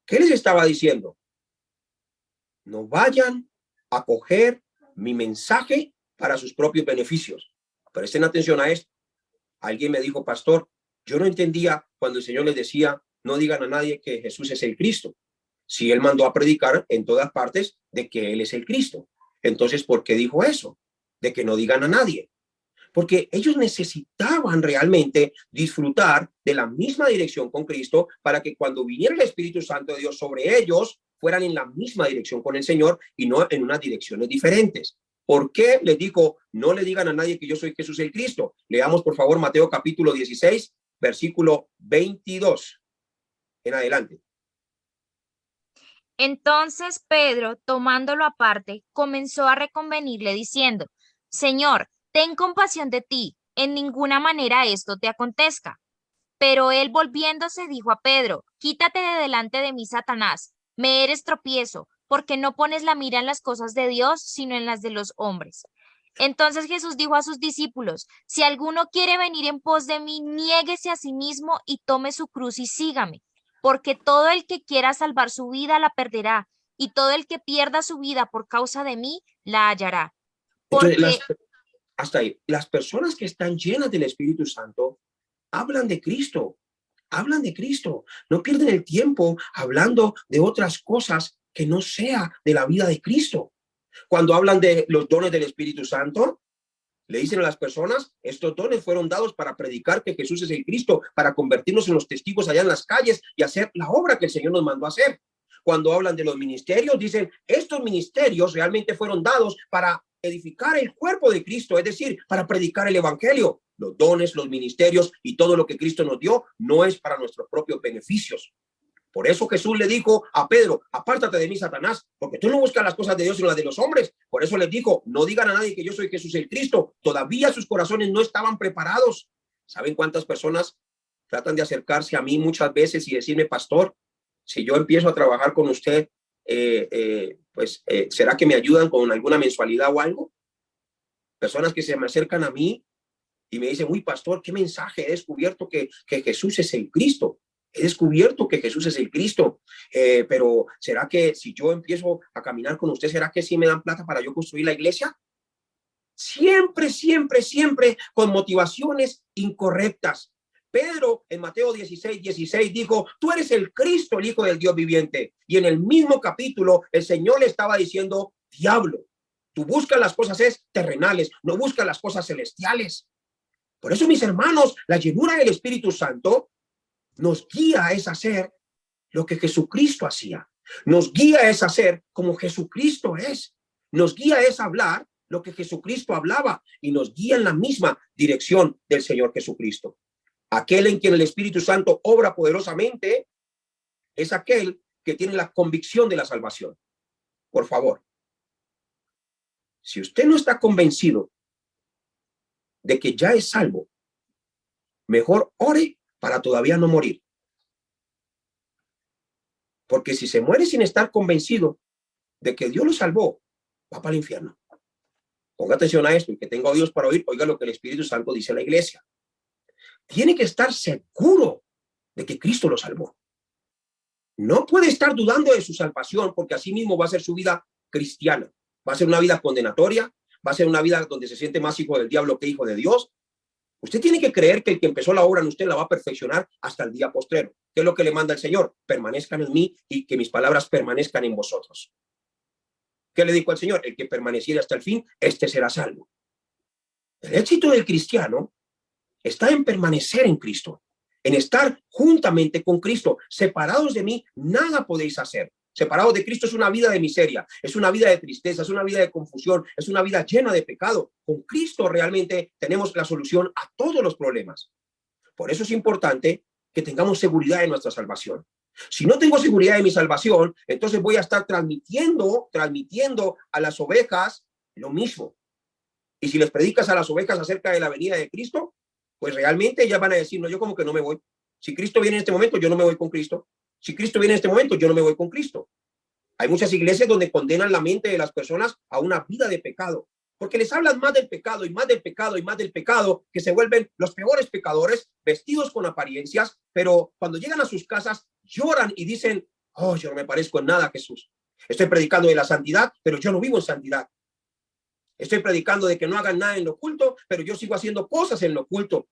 ¿Qué les estaba diciendo? No vayan a coger mi mensaje para sus propios beneficios. Presten atención a esto. Alguien me dijo: pastor, Yo no entendía cuando el Señor les decía, no digan a nadie que Jesús es el Cristo. Si él mandó a predicar en todas partes de que él es el Cristo. Entonces, ¿por qué dijo eso? De que no digan a nadie. Porque ellos necesitaban realmente disfrutar de la misma dirección con Cristo para que cuando viniera el Espíritu Santo de Dios sobre ellos, fueran en la misma dirección con el Señor y no en unas direcciones diferentes. ¿Por qué les digo, no le digan a nadie que yo soy Jesús el Cristo? Leamos por favor Mateo capítulo 16, versículo 22 en adelante. Entonces Pedro, tomándolo aparte, comenzó a reconvenirle diciendo, Señor, ten compasión de ti, en ninguna manera esto te acontezca. Pero él volviéndose dijo a Pedro, quítate de delante de mí, Satanás, me eres tropiezo, porque no pones la mira en las cosas de Dios, sino en las de los hombres. Entonces Jesús dijo a sus discípulos, si alguno quiere venir en pos de mí, niéguese a sí mismo y tome su cruz y sígame, porque todo el que quiera salvar su vida la perderá, y todo el que pierda su vida por causa de mí la hallará. Porque Entonces, hasta ahí, las personas que están llenas del Espíritu Santo hablan de Cristo, no pierden el tiempo hablando de otras cosas que no sea de la vida de Cristo. Cuando hablan de los dones del Espíritu Santo, le dicen a las personas, estos dones fueron dados para predicar que Jesús es el Cristo, para convertirnos en los testigos allá en las calles y hacer la obra que el Señor nos mandó a hacer. Cuando hablan de los ministerios, dicen, estos ministerios realmente fueron dados para edificar el cuerpo de Cristo, es decir, para predicar el evangelio. Los dones, los ministerios y todo lo que Cristo nos dio no es para nuestros propios beneficios. Por eso Jesús le dijo a Pedro, apártate de mí, Satanás, porque tú no buscas las cosas de Dios sino las de los hombres. Por eso les dijo, no digan a nadie que yo soy Jesús el Cristo. Todavía sus corazones no estaban preparados. ¿Saben cuántas personas tratan de acercarse a mí muchas veces y decirme, pastor, si yo empiezo a trabajar con usted, ¿será que me ayudan con alguna mensualidad o algo? Personas que se me acercan a mí y me dicen, uy, pastor, ¿qué mensaje? He descubierto que Jesús es el Cristo. He descubierto que Jesús es el Cristo, pero ¿será que si yo empiezo a caminar con usted, será que sí me dan plata para yo construir la iglesia? Siempre, siempre, siempre con motivaciones incorrectas. Pedro en Mateo 16 dijo, tú eres el Cristo, el Hijo del Dios viviente. Y en el mismo capítulo el Señor le estaba diciendo, diablo, tú buscas las cosas terrenales, no buscas las cosas celestiales. Por eso, mis hermanos, la llenura del Espíritu Santo nos guía a hacer lo que Jesucristo hacía. Nos guía a hacer como Jesucristo es. Nos guía a hablar lo que Jesucristo hablaba y nos guía en la misma dirección del Señor Jesucristo. Aquel en quien el Espíritu Santo obra poderosamente es aquel que tiene la convicción de la salvación. Por favor, si usted no está convencido de que ya es salvo, mejor ore para todavía no morir. Porque si se muere sin estar convencido de que Dios lo salvó, va para el infierno. Ponga atención a esto y que tenga oídos para oír, oiga lo que el Espíritu Santo dice a la iglesia. Tiene que estar seguro de que Cristo lo salvó. No puede estar dudando de su salvación porque así mismo va a ser su vida cristiana. Va a ser una vida condenatoria, va a ser una vida donde se siente más hijo del diablo que hijo de Dios. Usted tiene que creer que el que empezó la obra en usted la va a perfeccionar hasta el día postrero. ¿Qué es lo que le manda el Señor? Permanezcan en mí y que mis palabras permanezcan en vosotros. ¿Qué le dijo al Señor? El que permaneciera hasta el fin, este será salvo. El éxito del cristiano está en permanecer en Cristo, en estar juntamente con Cristo. Separados de mí, nada podéis hacer. Separados de Cristo es una vida de miseria, es una vida de tristeza, es una vida de confusión, es una vida llena de pecado. Con Cristo realmente tenemos la solución a todos los problemas. Por eso es importante que tengamos seguridad de nuestra salvación. Si no tengo seguridad de mi salvación, entonces voy a estar transmitiendo a las ovejas lo mismo. Y si les predicas a las ovejas acerca de la venida de Cristo, pues realmente ellas van a decir, no, yo como que no me voy. Si Cristo viene en este momento, yo no me voy con Cristo. Si Cristo viene en este momento, yo no me voy con Cristo. Hay muchas iglesias donde condenan la mente de las personas a una vida de pecado, porque les hablan más del pecado y más del pecado y más del pecado, que se vuelven los peores pecadores, vestidos con apariencias, pero cuando llegan a sus casas lloran y dicen, oh, yo no me parezco en nada a Jesús. Estoy predicando de la santidad, pero yo no vivo en santidad. Estoy predicando de que no hagan nada en lo oculto, pero yo sigo haciendo cosas en lo oculto.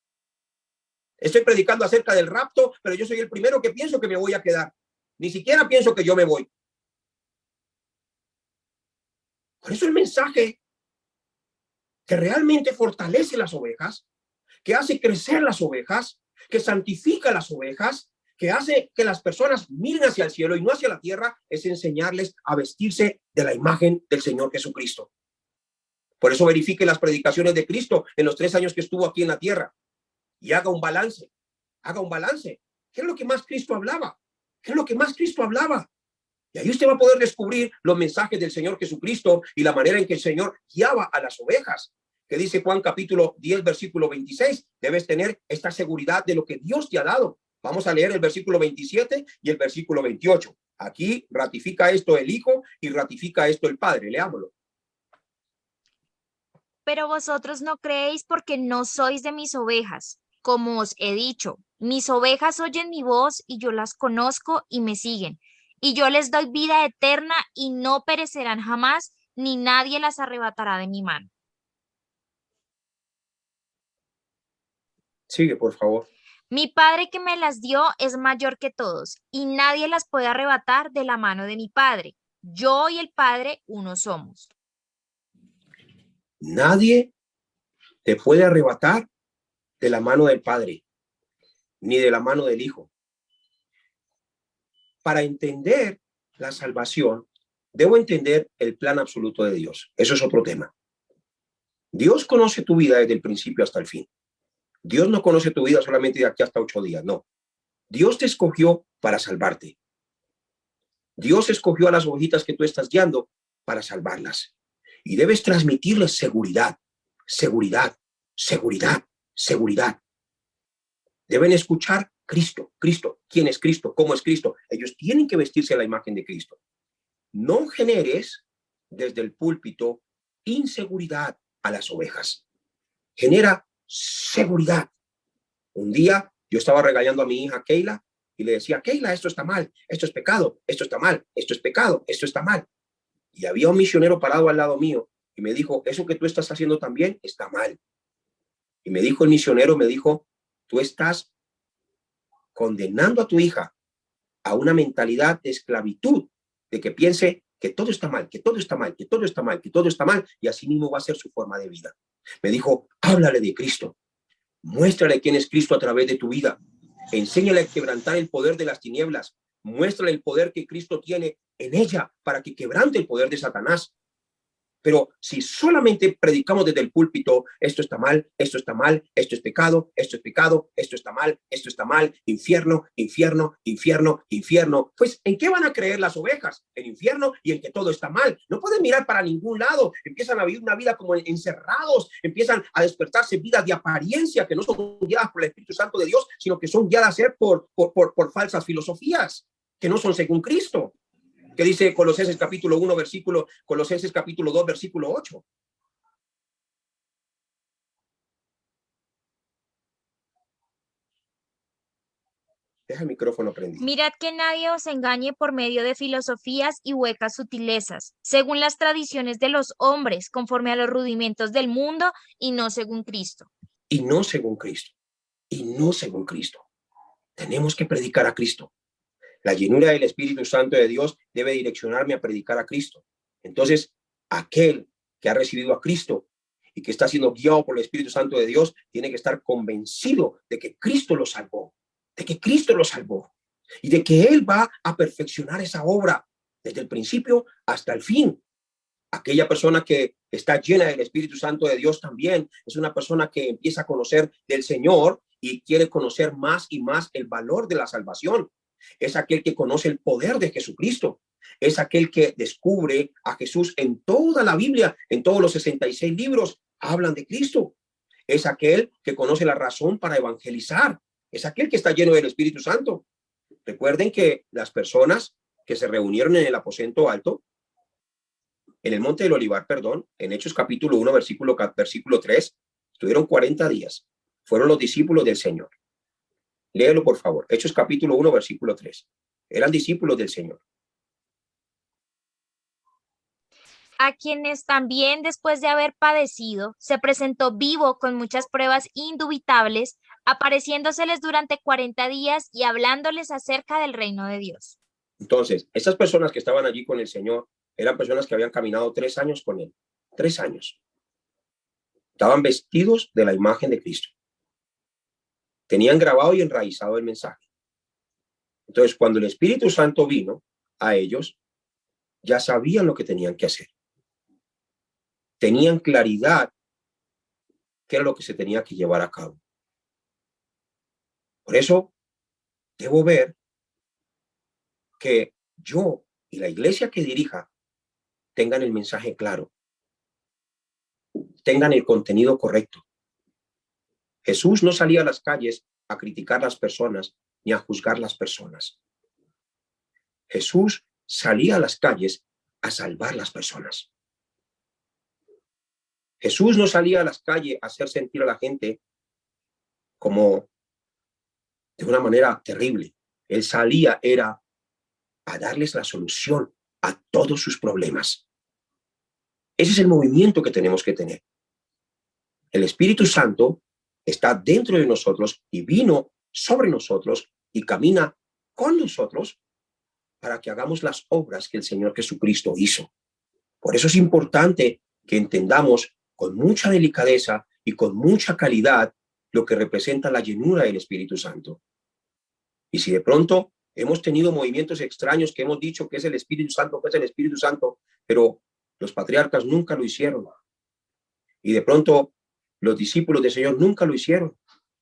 Estoy predicando acerca del rapto, pero yo soy el primero que pienso que me voy a quedar. Ni siquiera pienso que yo me voy. Por eso el mensaje que realmente fortalece las ovejas, que hace crecer las ovejas, que santifica las ovejas, que hace que las personas miren hacia el cielo y no hacia la tierra, es enseñarles a vestirse de la imagen del Señor Jesucristo. Por eso verifique las predicaciones de Cristo en los 3 años que estuvo aquí en la tierra y haga un balance. Haga un balance. ¿Qué es lo que más Cristo hablaba? ¿Qué es lo que más Cristo hablaba? Y ahí usted va a poder descubrir los mensajes del Señor Jesucristo y la manera en que el Señor guiaba a las ovejas. Que dice Juan capítulo 10, versículo 26, debes tener esta seguridad de lo que Dios te ha dado. Vamos a leer el versículo 27 y el versículo 28. Aquí ratifica esto el Hijo y ratifica esto el Padre. Leámoslo. Pero vosotros no creéis porque no sois de mis ovejas. Como os he dicho, mis ovejas oyen mi voz y yo las conozco y me siguen. Y yo les doy vida eterna y no perecerán jamás, ni nadie las arrebatará de mi mano. Sigue, por favor. Mi Padre que me las dio es mayor que todos, y nadie las puede arrebatar de la mano de mi Padre. Yo y el Padre uno somos. Nadie te puede arrebatar de la mano del Padre, ni de la mano del Hijo. Para entender la salvación, debo entender el plan absoluto de Dios. Eso es otro tema. Dios conoce tu vida desde el principio hasta el fin. Dios no conoce tu vida solamente de aquí hasta 8 días, no. Dios te escogió para salvarte. Dios escogió a las ovejitas que tú estás guiando para salvarlas. Y debes transmitirles seguridad, seguridad, seguridad, seguridad. Deben escuchar Cristo, Cristo. ¿Quién es Cristo? ¿Cómo es Cristo? Ellos tienen que vestirse a la imagen de Cristo. No generes desde el púlpito inseguridad a las ovejas. Genera seguridad. Un día yo estaba regañando a mi hija Keila y le decía, Keila, esto está mal, esto es pecado, esto está mal, esto es pecado, esto está mal. Y había un misionero parado al lado mío y me dijo, eso que tú estás haciendo también está mal. Y me dijo el misionero, me dijo, tú estás condenando a tu hija a una mentalidad de esclavitud, de que piense que todo está mal, que todo está mal, que todo está mal, que todo está mal, y así mismo va a ser su forma de vida. Me dijo, háblale de Cristo, muéstrale quién es Cristo a través de tu vida, enséñale a quebrantar el poder de las tinieblas, muéstrale el poder que Cristo tiene en ella para que quebrante el poder de Satanás. Pero si solamente predicamos desde el púlpito, esto está mal, esto está mal, esto es pecado, esto es pecado, esto está mal, infierno, infierno, infierno, infierno, pues ¿en qué van a creer las ovejas? En infierno y en que todo está mal. No pueden mirar para ningún lado, empiezan a vivir una vida como encerrados, empiezan a despertarse vidas de apariencia que no son guiadas por el Espíritu Santo de Dios, sino que son guiadas a ser por falsas filosofías que no son según Cristo. Que dice Colosenses capítulo 1, Colosenses capítulo 2, versículo 8. Deja el micrófono prendido. Mirad que nadie os engañe por medio de filosofías y huecas sutilezas, según las tradiciones de los hombres, conforme a los rudimentos del mundo y no según Cristo. Y no según Cristo. Y no según Cristo. Tenemos que predicar a Cristo. La llenura del Espíritu Santo de Dios debe direccionarme a predicar a Cristo. Entonces, aquel que ha recibido a Cristo y que está siendo guiado por el Espíritu Santo de Dios tiene que estar convencido de que Cristo lo salvó, de que Cristo lo salvó y de que Él va a perfeccionar esa obra desde el principio hasta el fin. Aquella persona que está llena del Espíritu Santo de Dios también es una persona que empieza a conocer del Señor y quiere conocer más y más el valor de la salvación. Es aquel que conoce el poder de Jesucristo. Es aquel que descubre a Jesús en toda la Biblia, en todos los 66 libros, hablan de Cristo. Es aquel que conoce la razón para evangelizar. Es aquel que está lleno del Espíritu Santo. Recuerden que las personas que se reunieron en el aposento alto, en el monte del Olivar, perdón, en Hechos capítulo 1, versículo 3, estuvieron 40 días. Fueron los discípulos del Señor. Léelo, por favor. Hechos capítulo 1, versículo 3. Eran discípulos del Señor. A quienes también después de haber padecido, se presentó vivo con muchas pruebas indubitables, apareciéndoseles durante 40 días y hablándoles acerca del reino de Dios. Entonces, esas personas que estaban allí con el Señor eran personas que habían caminado 3 años con él. 3 años. Estaban vestidos de la imagen de Cristo. Tenían grabado y enraizado el mensaje. Entonces, cuando el Espíritu Santo vino a ellos, ya sabían lo que tenían que hacer. Tenían claridad qué era lo que se tenía que llevar a cabo. Por eso, debo ver que yo y la iglesia que dirija tengan el mensaje claro, tengan el contenido correcto. Jesús no salía a las calles a criticar a las personas ni a juzgar a las personas. Jesús salía a las calles a salvar las personas. Jesús no salía a las calles a hacer sentir a la gente como de una manera terrible. Él salía era a darles la solución a todos sus problemas. Ese es el movimiento que tenemos que tener. El Espíritu Santo está dentro de nosotros y vino sobre nosotros y camina con nosotros para que hagamos las obras que el Señor Jesucristo hizo. Por eso es importante que entendamos con mucha delicadeza y con mucha calidad lo que representa la llenura del Espíritu Santo. Y si de pronto hemos tenido movimientos extraños que hemos dicho que es el Espíritu Santo, que es el Espíritu Santo, pero los patriarcas nunca lo hicieron. Y de pronto los discípulos del Señor nunca lo hicieron.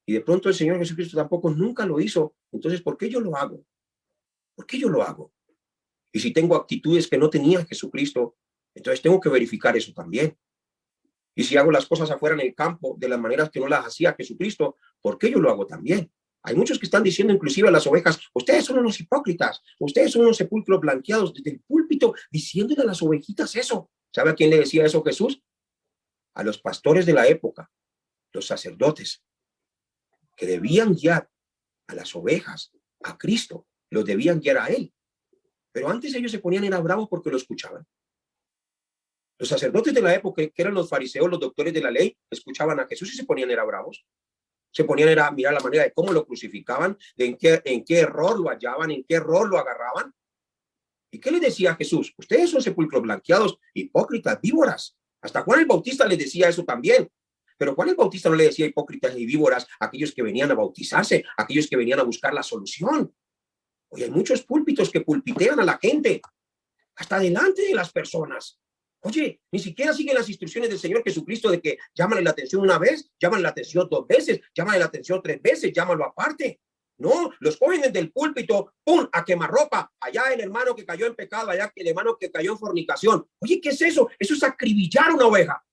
Y de pronto el Señor Jesucristo tampoco nunca lo hizo. Entonces, ¿por qué yo lo hago? ¿Por qué yo lo hago? Y si tengo actitudes que no tenía Jesucristo, entonces tengo que verificar eso también. Y si hago las cosas afuera en el campo de las maneras que no las hacía Jesucristo, ¿por qué yo lo hago también? Hay muchos que están diciendo inclusive a las ovejas, ustedes son unos hipócritas, ustedes son unos sepulcros blanqueados desde el púlpito, diciéndole a las ovejitas eso. ¿Sabe a quién le decía eso Jesús? A los pastores de la época, los sacerdotes, que debían guiar a las ovejas, a Cristo, los debían guiar a él. Pero antes ellos se ponían era bravos porque lo escuchaban. Los sacerdotes de la época, que eran los fariseos, los doctores de la ley, escuchaban a Jesús y se ponían era bravos. Se ponían era a mirar la manera de cómo lo crucificaban, de en qué error lo hallaban, en qué error lo agarraban. ¿Y qué les decía Jesús? Ustedes son sepulcros blanqueados, hipócritas, víboras. Hasta Juan el Bautista les decía eso también. Pero Juan el Bautista no le decía hipócritas ni víboras a aquellos que venían a bautizarse, a aquellos que venían a buscar la solución. Hoy hay muchos púlpitos que pulpitean a la gente, hasta delante de las personas. Oye, ni siquiera siguen las instrucciones del Señor Jesucristo de que llámale la atención una vez, llámale la atención 2 veces, llámale la atención 3 veces, llámalo aparte. No, los cogen desde el púlpito, ¡pum!, a quemarropa. Allá el hermano que cayó en pecado, allá el hermano que cayó en fornicación. Oye, ¿qué es eso? Eso es acribillar una oveja.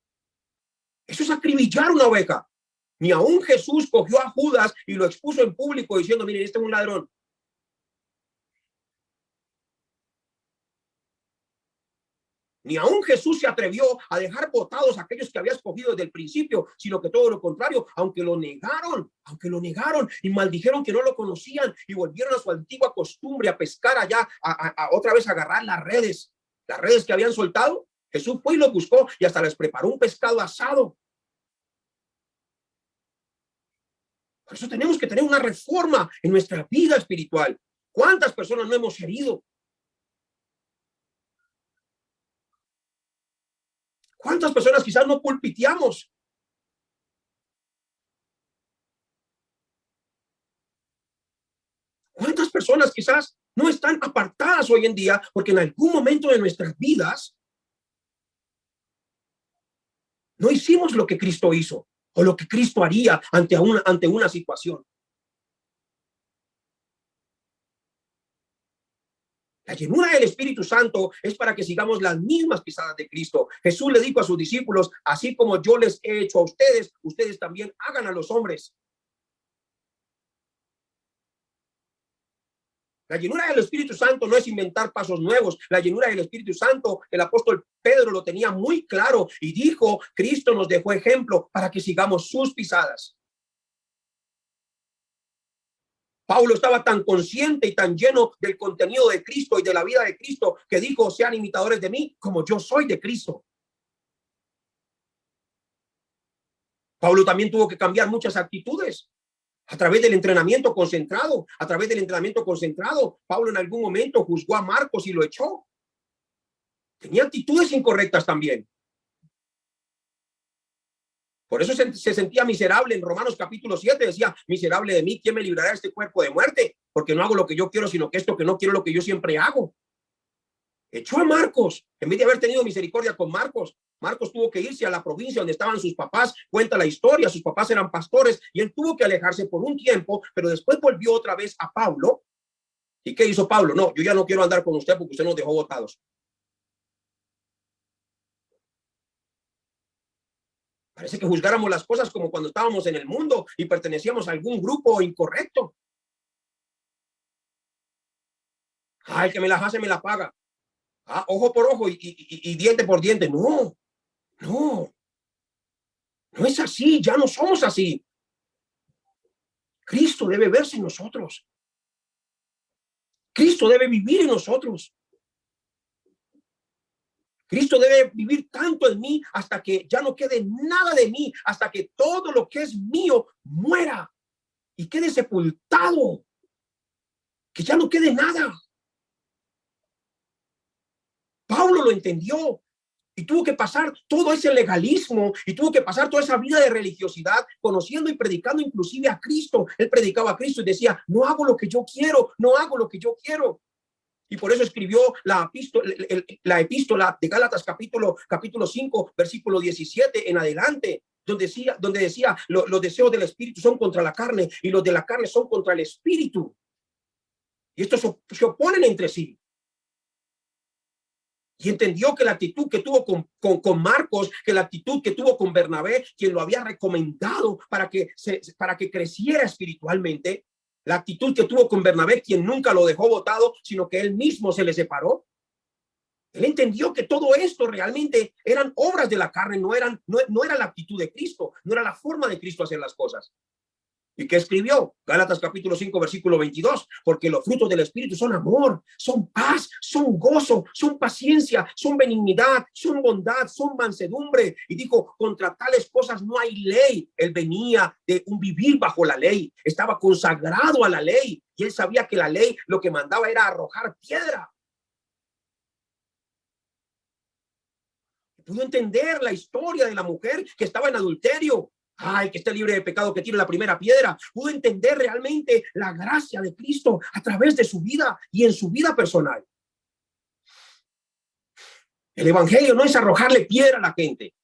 Eso es acribillar una oveja. Ni aún Jesús cogió a Judas y lo expuso en público diciendo, miren, este es un ladrón. Ni aún Jesús se atrevió a dejar botados a aquellos que había escogido desde el principio, sino que todo lo contrario, aunque lo negaron y maldijeron que no lo conocían y volvieron a su antigua costumbre a pescar allá, a otra vez a agarrar las redes que habían soltado. Jesús fue y los buscó y hasta les preparó un pescado asado. Por eso tenemos que tener una reforma en nuestra vida espiritual. ¿Cuántas personas no hemos herido? ¿Cuántas personas quizás no pulpiteamos? ¿Cuántas personas quizás no están apartadas hoy en día porque en algún momento de nuestras vidas no hicimos lo que Cristo hizo o lo que Cristo haría ante una situación? La llenura del Espíritu Santo es para que sigamos las mismas pisadas de Cristo. Jesús le dijo a sus discípulos, así como yo les he hecho a ustedes, ustedes también hagan a los hombres. La llenura del Espíritu Santo no es inventar pasos nuevos. La llenura del Espíritu Santo, el apóstol Pedro lo tenía muy claro y dijo, Cristo nos dejó ejemplo para que sigamos sus pisadas. Pablo estaba tan consciente y tan lleno del contenido de Cristo y de la vida de Cristo que dijo, sean imitadores de mí como yo soy de Cristo. Pablo también tuvo que cambiar muchas actitudes. A través del entrenamiento concentrado, Pablo en algún momento juzgó a Marcos y lo echó. Tenía actitudes incorrectas también. Por eso se sentía miserable en Romanos capítulo 7. Decía, miserable de mí, ¿quién me librará de este cuerpo de muerte? Porque no hago lo que yo quiero, sino que esto que no quiero, lo que yo siempre hago. Echó a Marcos. En vez de haber tenido misericordia con Marcos, Marcos tuvo que irse a la provincia donde estaban sus papás. Cuenta la historia, sus papás eran pastores y él tuvo que alejarse por un tiempo, pero después volvió otra vez a Pablo. ¿Y qué hizo Pablo? No, yo ya no quiero andar con usted porque usted nos dejó botados. Parece que juzgáramos las cosas como cuando estábamos en el mundo y pertenecíamos a algún grupo incorrecto. El que me la hace me la paga. Ojo por ojo y diente por diente. No es así. Ya no somos así. Cristo debe verse en nosotros. Cristo debe vivir en nosotros. Cristo debe vivir tanto en mí hasta que ya no quede nada de mí, hasta que todo lo que es mío muera y quede sepultado, que ya no quede nada. Pablo lo entendió y tuvo que pasar todo ese legalismo y tuvo que pasar toda esa vida de religiosidad, conociendo y predicando inclusive a Cristo. Él predicaba a Cristo y decía, no hago lo que yo quiero, no hago lo que yo quiero. Y por eso escribió la epístola de Gálatas capítulo 5, versículo 17 en adelante, donde decía los deseos del espíritu son contra la carne y los de la carne son contra el espíritu. Y estos se oponen entre sí. Y entendió que la actitud que tuvo con Marcos, que la actitud que tuvo con Bernabé, quien lo había recomendado para que creciera espiritualmente, la actitud que tuvo con Bernabé, quien nunca lo dejó botado, sino que él mismo se le separó. Él entendió que todo esto realmente eran obras de la carne, no era la actitud de Cristo, no era la forma de Cristo hacer las cosas. ¿Y qué escribió? Gálatas capítulo 5, versículo 22, porque los frutos del espíritu son amor, son paz, son gozo, son paciencia, son benignidad, son bondad, son mansedumbre. Y dijo, contra tales cosas no hay ley. Él venía de un vivir bajo la ley, estaba consagrado a la ley y él sabía que la ley lo que mandaba era arrojar piedra. Pudo entender la historia de la mujer que estaba en adulterio. El que esté libre de pecado que tire la primera piedra. Pudo entender realmente la gracia de Cristo a través de su vida y en su vida personal. El evangelio no es arrojarle piedra a la gente.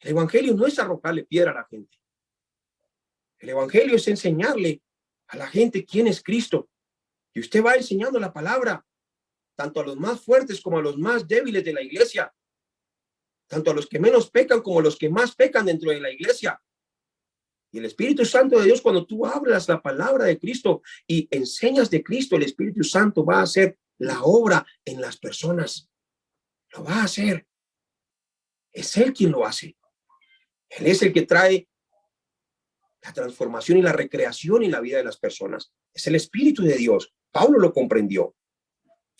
El evangelio no es arrojarle piedra a la gente. El evangelio es enseñarle a la gente quién es Cristo. Y usted va enseñando la palabra tanto a los más fuertes como a los más débiles de la iglesia, tanto a los que menos pecan como a los que más pecan dentro de la iglesia. Y el Espíritu Santo de Dios, cuando tú hablas la palabra de Cristo y enseñas de Cristo, el Espíritu Santo va a hacer la obra en las personas. Lo va a hacer. Es Él quien lo hace. Él es el que trae la transformación y la recreación en la vida de las personas. Es el Espíritu de Dios. Pablo lo comprendió.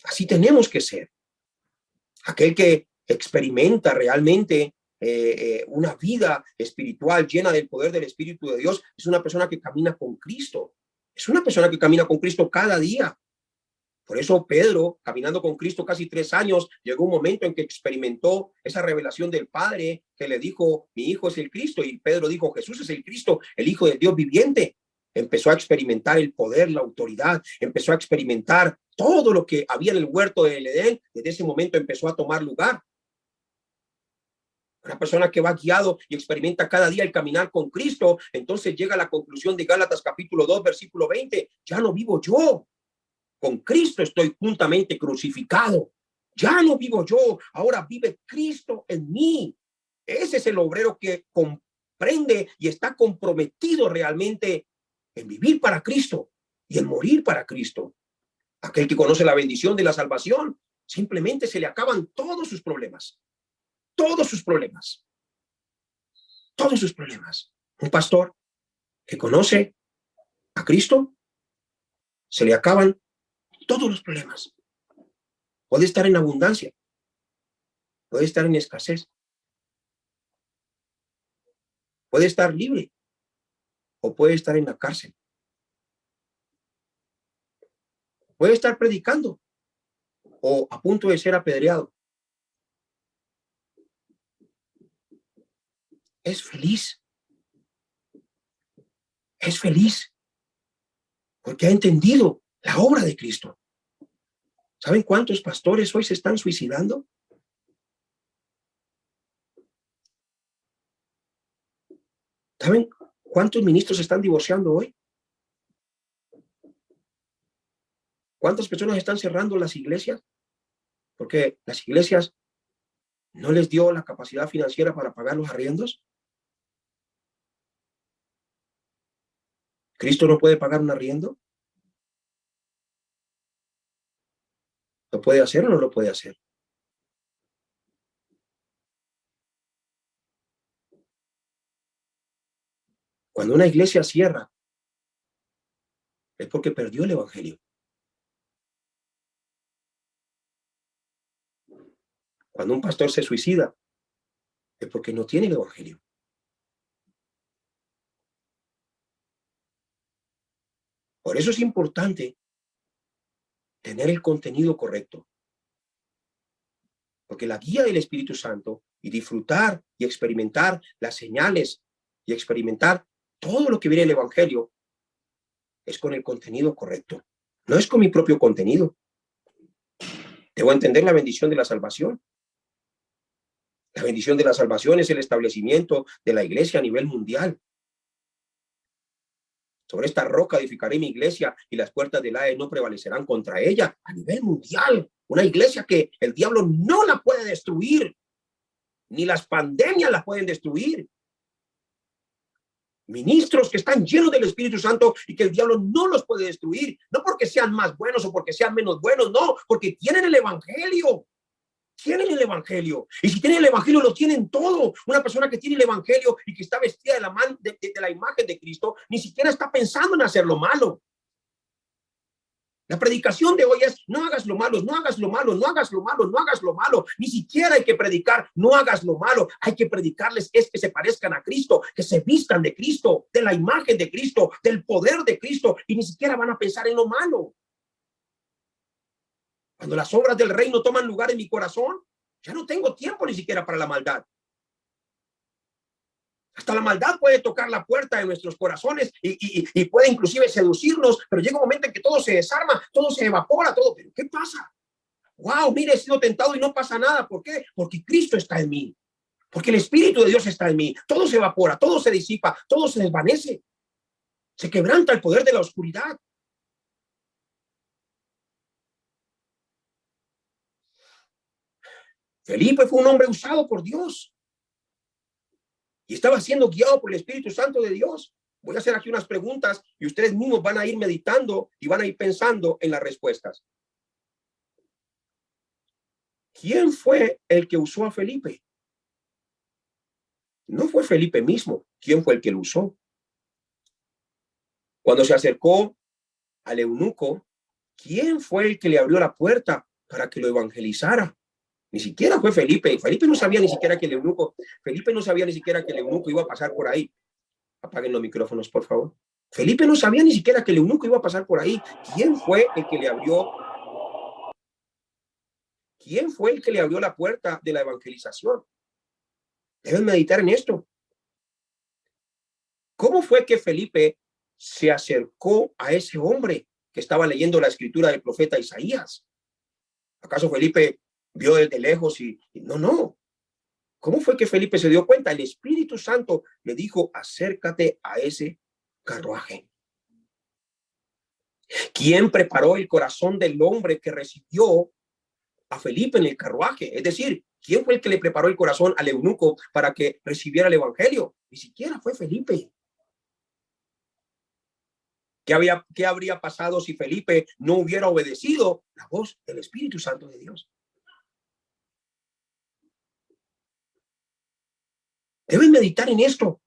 Así tenemos que ser. Aquel que experimenta realmente una vida espiritual llena del poder del Espíritu de Dios es una persona que camina con Cristo. Es una persona que camina con Cristo cada día. Por eso Pedro, caminando con Cristo casi 3 años, llegó un momento en que experimentó esa revelación del Padre que le dijo, mi hijo es el Cristo. Y Pedro dijo, Jesús es el Cristo, el Hijo del Dios viviente. Empezó a experimentar el poder, la autoridad, empezó a experimentar todo lo que había en el huerto del Edén. Desde ese momento empezó a tomar lugar. Una persona que va guiado y experimenta cada día el caminar con Cristo, entonces llega a la conclusión de Gálatas capítulo 2, versículo 20. Ya no vivo yo. Con Cristo estoy juntamente crucificado. Ya no vivo yo, ahora vive Cristo en mí. Ese es el obrero que comprende y está comprometido realmente en vivir para Cristo y en morir para Cristo. Aquel que conoce la bendición de la salvación, simplemente se le acaban todos sus problemas. Todos sus problemas. Todos sus problemas. Un pastor que conoce a Cristo, se le acaban todos los problemas. Puede estar en abundancia. puede estar en escasez, puede estar libre o puede estar en la cárcel, puede estar predicando o a punto de ser apedreado. Es feliz. Es feliz porque ha entendido la obra de Cristo. ¿Saben cuántos pastores hoy se están suicidando? ¿Saben cuántos ministros se están divorciando hoy? ¿Cuántas personas están cerrando las iglesias? Porque las iglesias no les dio la capacidad financiera para pagar los arriendos. ¿Cristo no puede pagar un arriendo? ¿Lo puede hacer o no lo puede hacer? Cuando una iglesia cierra, es porque perdió el evangelio. Cuando un pastor se suicida, es porque no tiene el evangelio. Por eso es importante tener el contenido correcto. Porque la guía del Espíritu Santo y disfrutar y experimentar las señales y experimentar todo lo que viene del evangelio es con el contenido correcto. No es con mi propio contenido. Debo entender la bendición de la salvación. La bendición de la salvación es el establecimiento de la iglesia a nivel mundial. Sobre esta roca edificaré mi iglesia y las puertas del Hades no prevalecerán contra ella a nivel mundial. Una iglesia que el diablo no la puede destruir, ni las pandemias la pueden destruir. Ministros que están llenos del Espíritu Santo y que el diablo no los puede destruir, no porque sean más buenos o porque sean menos buenos, no, porque tienen el evangelio. Tienen el evangelio. Y si tienen el evangelio, lo tienen todo. Una persona que tiene el evangelio y que está vestida de la imagen de Cristo, ni siquiera está pensando en hacer lo malo. La predicación de hoy es: no hagas lo malo, no hagas lo malo, no hagas lo malo, no hagas lo malo. Ni siquiera hay que predicar: no hagas lo malo. Hay que predicarles es que se parezcan a Cristo, que se vistan de Cristo, de la imagen de Cristo, del poder de Cristo, y ni siquiera van a pensar en lo malo. Cuando las obras del reino toman lugar en mi corazón, ya no tengo tiempo ni siquiera para la maldad. Hasta la maldad puede tocar la puerta de nuestros corazones y puede inclusive seducirnos, pero llega un momento en que todo se desarma, todo se evapora, todo. ¿Pero qué pasa? Wow, mire, he sido tentado y no pasa nada. ¿Por qué? Porque Cristo está en mí. Porque el Espíritu de Dios está en mí. Todo se evapora, todo se disipa, todo se desvanece. Se quebranta el poder de la oscuridad. Felipe fue un hombre usado por Dios y estaba siendo guiado por el Espíritu Santo de Dios. Voy a hacer aquí unas preguntas y ustedes mismos van a ir meditando y van a ir pensando en las respuestas. ¿Quién fue el que usó a Felipe? No fue Felipe mismo. ¿Quién fue el que lo usó? Cuando se acercó al eunuco, ¿quién fue el que le abrió la puerta para que lo evangelizara? Ni siquiera fue Felipe. Felipe no sabía ni siquiera que el eunuco iba a pasar por ahí. Apaguen los micrófonos, por favor. Felipe no sabía ni siquiera que el eunuco iba a pasar por ahí. ¿Quién fue el que le abrió? ¿Quién fue el que le abrió la puerta de la evangelización? Deben meditar en esto. ¿Cómo fue que Felipe se acercó a ese hombre que estaba leyendo la escritura del profeta Isaías? ¿Acaso Felipe vio desde lejos y no? ¿Cómo fue que Felipe se dio cuenta? El Espíritu Santo le dijo: acércate a ese carruaje. ¿Quién preparó el corazón del hombre que recibió a Felipe en el carruaje? Es decir, ¿quién fue el que le preparó el corazón al eunuco para que recibiera el evangelio? Ni siquiera fue Felipe. ¿Qué habría pasado si Felipe no hubiera obedecido la voz del Espíritu Santo de Dios? Deben meditar en esto.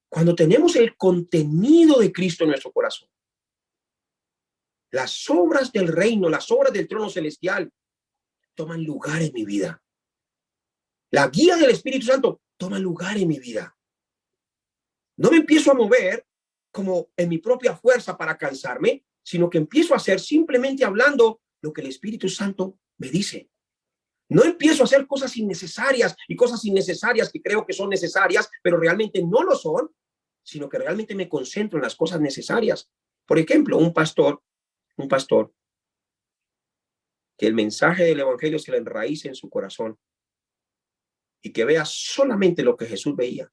Cuando tenemos el contenido de Cristo en nuestro corazón, las obras del reino, las obras del trono celestial toman lugar en mi vida. La guía del Espíritu Santo toma lugar en mi vida. No me empiezo a mover como en mi propia fuerza para cansarme, sino que empiezo a hacer simplemente hablando lo que el Espíritu Santo me dice. No empiezo a hacer cosas innecesarias y cosas innecesarias que creo que son necesarias, pero realmente no lo son, sino que realmente me concentro en las cosas necesarias. Por ejemplo, un pastor que el mensaje del evangelio se le enraíce en su corazón y que vea solamente lo que Jesús veía.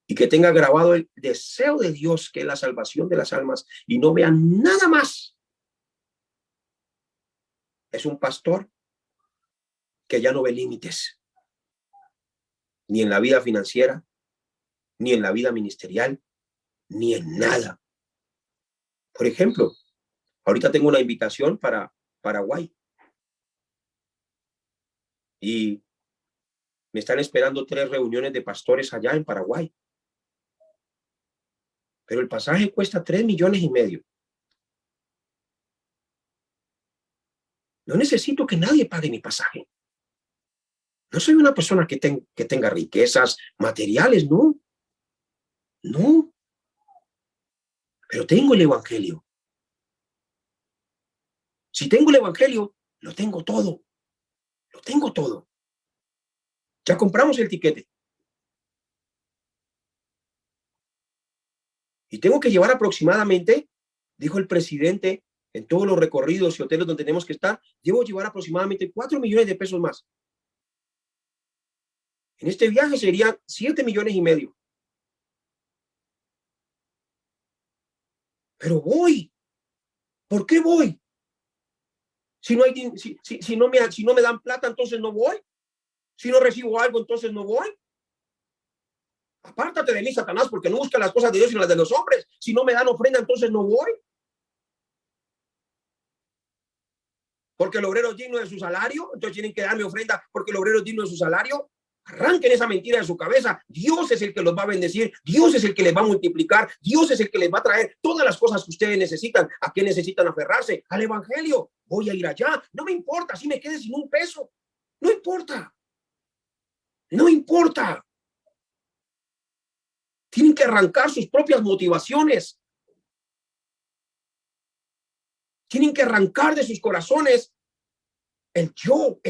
Y que tenga grabado el deseo de Dios, que es la salvación de las almas, y no vea nada más. Es un pastor que ya no ve límites, ni en la vida financiera, ni en la vida ministerial, ni en nada. Por ejemplo, ahorita tengo una invitación para Paraguay. Y me están esperando 3 reuniones de pastores allá en Paraguay. Pero el pasaje cuesta 3,5 millones. No necesito que nadie pague mi pasaje. No soy una persona que tenga riquezas materiales, no. No. Pero tengo el evangelio. Si tengo el evangelio, lo tengo todo. Lo tengo todo. Ya compramos el tiquete. Y tengo que llevar aproximadamente, dijo el presidente, en todos los recorridos y hoteles donde tenemos que estar, debo llevar aproximadamente 4 millones de pesos más. En este viaje serían 7,5 millones. Pero voy. ¿Por qué voy? Si no me dan plata, entonces no voy. Si no recibo algo, entonces no voy. Apártate de mí, Satanás, porque no buscas las cosas de Dios sino las de los hombres. Si no me dan ofrenda, entonces no voy. Porque el obrero es digno de su salario, entonces tienen que darme ofrenda porque el obrero es digno de su salario. Arranquen esa mentira de su cabeza. Dios es el que los va a bendecir. Dios es el que les va a multiplicar. Dios es el que les va a traer todas las cosas que ustedes necesitan. ¿A qué necesitan aferrarse? Al evangelio. Voy a ir allá. No me importa si me quede sin un peso. No importa. No importa. Tienen que arrancar sus propias motivaciones. Tienen que arrancar de sus corazones el yo,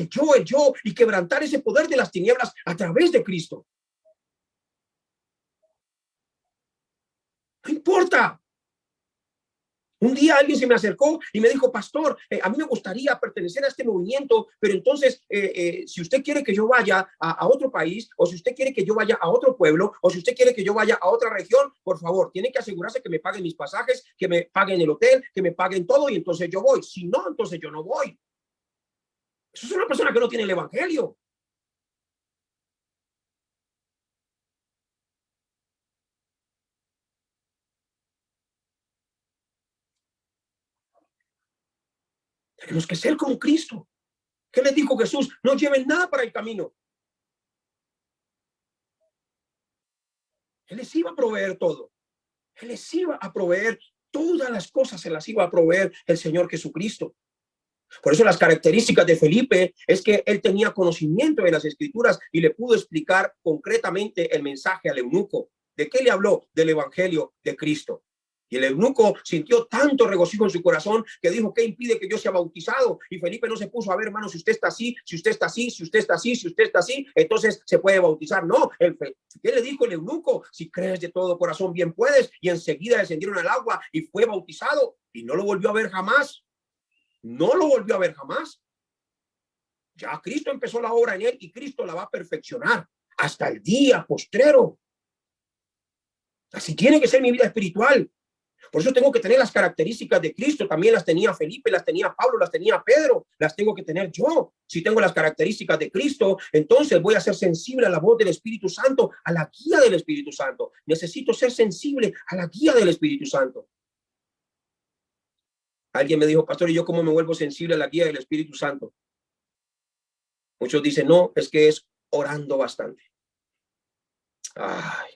y quebrantar ese poder de las tinieblas a través de Cristo. No importa. Un día alguien se me acercó y me dijo, pastor, a mí me gustaría pertenecer a este movimiento, pero entonces, si usted quiere que yo vaya a otro país, o si usted quiere que yo vaya a otro pueblo, o si usted quiere que yo vaya a otra región, por favor, tiene que asegurarse que me paguen mis pasajes, que me paguen el hotel, que me paguen todo, y entonces yo voy. Si no, entonces yo no voy. Eso es una persona que no tiene el evangelio. Tenemos que ser como Cristo. ¿Qué les dijo Jesús? No lleven nada para el camino. Él les iba a proveer todo. Él les iba a proveer todas las cosas, se las iba a proveer el Señor Jesucristo. Por eso las características de Felipe es que él tenía conocimiento de las Escrituras y le pudo explicar concretamente el mensaje al eunuco. ¿De qué le habló? Del evangelio de Cristo. Y el eunuco sintió tanto regocijo en su corazón que dijo, ¿qué impide que yo sea bautizado? Y Felipe no se puso a ver, hermano, si usted está así, si usted está así, si usted está así, si usted está así, entonces se puede bautizar. No, ¿qué le dijo el eunuco? Si crees de todo corazón, bien puedes. Y enseguida descendieron al agua y fue bautizado y no lo volvió a ver jamás. No lo volvió a ver jamás. Ya Cristo empezó la obra en él y Cristo la va a perfeccionar hasta el día postrero. Así tiene que ser mi vida espiritual. Por eso tengo que tener las características de Cristo. También las tenía Felipe, las tenía Pablo, las tenía Pedro. Las tengo que tener yo. Si tengo las características de Cristo, entonces voy a ser sensible a la voz del Espíritu Santo, a la guía del Espíritu Santo. Necesito ser sensible a la guía del Espíritu Santo. Alguien me dijo, pastor, ¿y yo cómo me vuelvo sensible a la guía del Espíritu Santo? Muchos dicen, no, es que es orando bastante. Ay,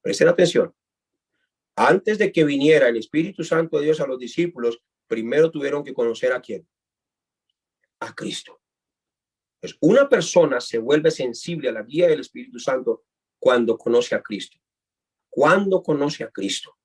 presten atención. Antes de que viniera el Espíritu Santo de Dios a los discípulos, primero tuvieron que conocer a quién. A Cristo. Pues una persona se vuelve sensible a la guía del Espíritu Santo cuando conoce a Cristo. Cuando conoce a Cristo.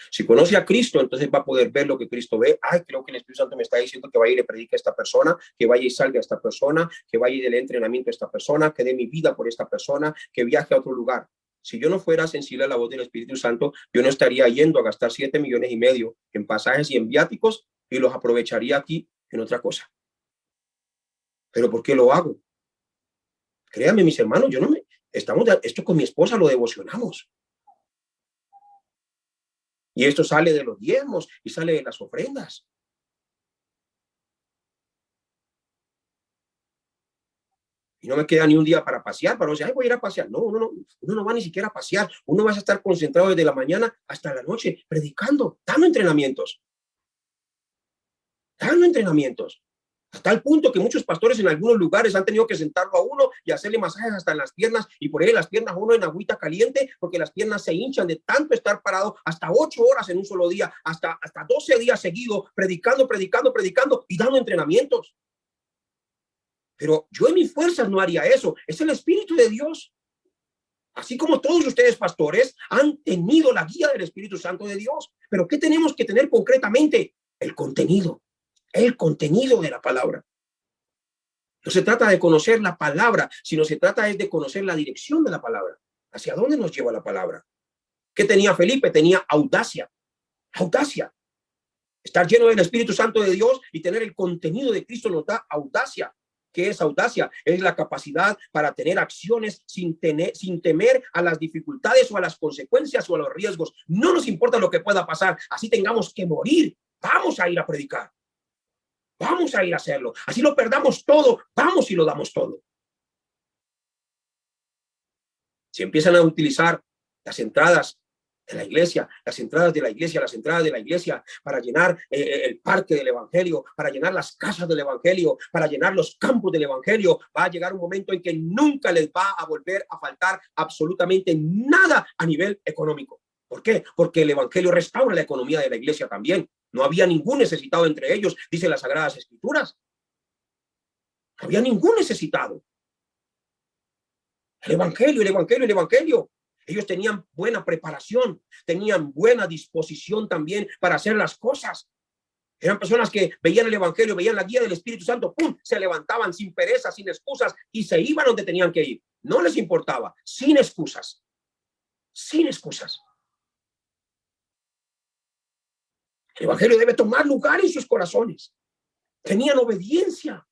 Si conoce a Cristo, entonces va a poder ver lo que Cristo ve. Ay, creo que el Espíritu Santo me está diciendo que vaya y le predique a esta persona, que vaya y salve a esta persona, que vaya y dé entrenamiento a esta persona, que dé mi vida por esta persona, que viaje a otro lugar. Si yo no fuera sensible a la voz del Espíritu Santo, yo no estaría yendo a gastar 7,5 millones en pasajes y en viáticos y los aprovecharía aquí en otra cosa. ¿Pero por qué lo hago? Créanme, mis hermanos, esto con mi esposa lo devocionamos. Y esto sale de los diezmos y sale de las ofrendas. Y no me queda ni un día para pasear, para no decir, ay, voy a ir a pasear. No, uno no va ni siquiera a pasear. Uno va a estar concentrado desde la mañana hasta la noche, predicando, dando entrenamientos. Hasta el punto que muchos pastores en algunos lugares han tenido que sentarlo a uno y hacerle masajes hasta en las piernas, y por ahí las piernas uno en agüita caliente, porque las piernas se hinchan de tanto estar parado hasta 8 horas en un solo día, hasta 12 días seguidos, predicando y dando entrenamientos. Pero yo en mis fuerzas no haría eso. Es el Espíritu de Dios. Así como todos ustedes, pastores, han tenido la guía del Espíritu Santo de Dios. Pero ¿qué tenemos que tener concretamente? El contenido de la palabra. No se trata de conocer la palabra, sino se trata de conocer la dirección de la palabra. ¿Hacia dónde nos lleva la palabra? ¿Qué tenía Felipe? Tenía audacia. Estar lleno del Espíritu Santo de Dios y tener el contenido de Cristo nos da audacia. ¿Qué es audacia? Es la capacidad para tener acciones sin temer a las dificultades o a las consecuencias o a los riesgos. No nos importa lo que pueda pasar. Así tengamos que morir. Vamos a ir a predicar. Vamos a ir a hacerlo. Así lo perdamos todo. Vamos y lo damos todo. Si empiezan a utilizar las entradas de la iglesia, las entradas de la iglesia para llenar el parque del evangelio, para llenar las casas del evangelio, para llenar los campos del evangelio, va a llegar un momento en que nunca les va a volver a faltar absolutamente nada a nivel económico. ¿Por qué? Porque el evangelio restaura la economía de la iglesia también. No había ningún necesitado entre ellos, dicen las Sagradas Escrituras. No había ningún necesitado. El evangelio. Ellos tenían buena preparación, tenían buena disposición también para hacer las cosas. Eran personas que veían el evangelio, veían la guía del Espíritu Santo, ¡pum!, se levantaban sin pereza, sin excusas y se iban donde tenían que ir. No les importaba, sin excusas. El evangelio debe tomar lugar en sus corazones. Tenían obediencia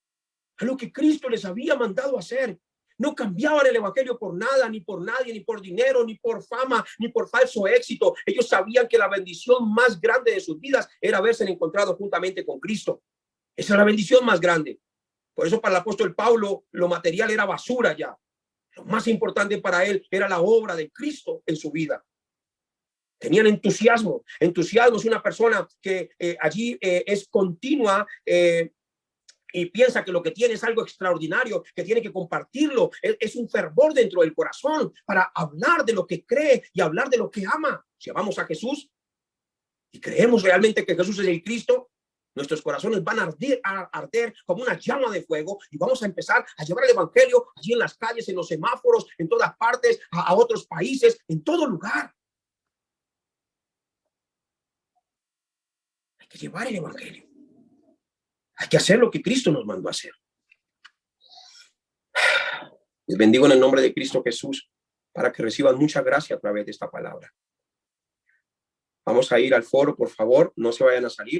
a lo que Cristo les había mandado hacer. No cambiaban el evangelio por nada, ni por nadie, ni por dinero, ni por fama, ni por falso éxito. Ellos sabían que la bendición más grande de sus vidas era haberse encontrado juntamente con Cristo. Esa es la bendición más grande. Por eso para el apóstol Pablo lo material era basura ya. Lo más importante para él era la obra de Cristo en su vida. Tenían entusiasmo. Entusiasmo es una persona que allí es continua, y piensa que lo que tiene es algo extraordinario, que tiene que compartirlo. Es un fervor dentro del corazón para hablar de lo que cree y hablar de lo que ama. Si amamos a Jesús y creemos realmente que Jesús es el Cristo, nuestros corazones van a arder como una llama de fuego y vamos a empezar a llevar el evangelio allí en las calles, en los semáforos, en todas partes, a otros países, en todo lugar. Hay que llevar el evangelio. Hay que hacer lo que Cristo nos mandó a hacer. Les bendigo en el nombre de Cristo Jesús para que reciban mucha gracia a través de esta palabra. Vamos a ir al foro, por favor, no se vayan a salir.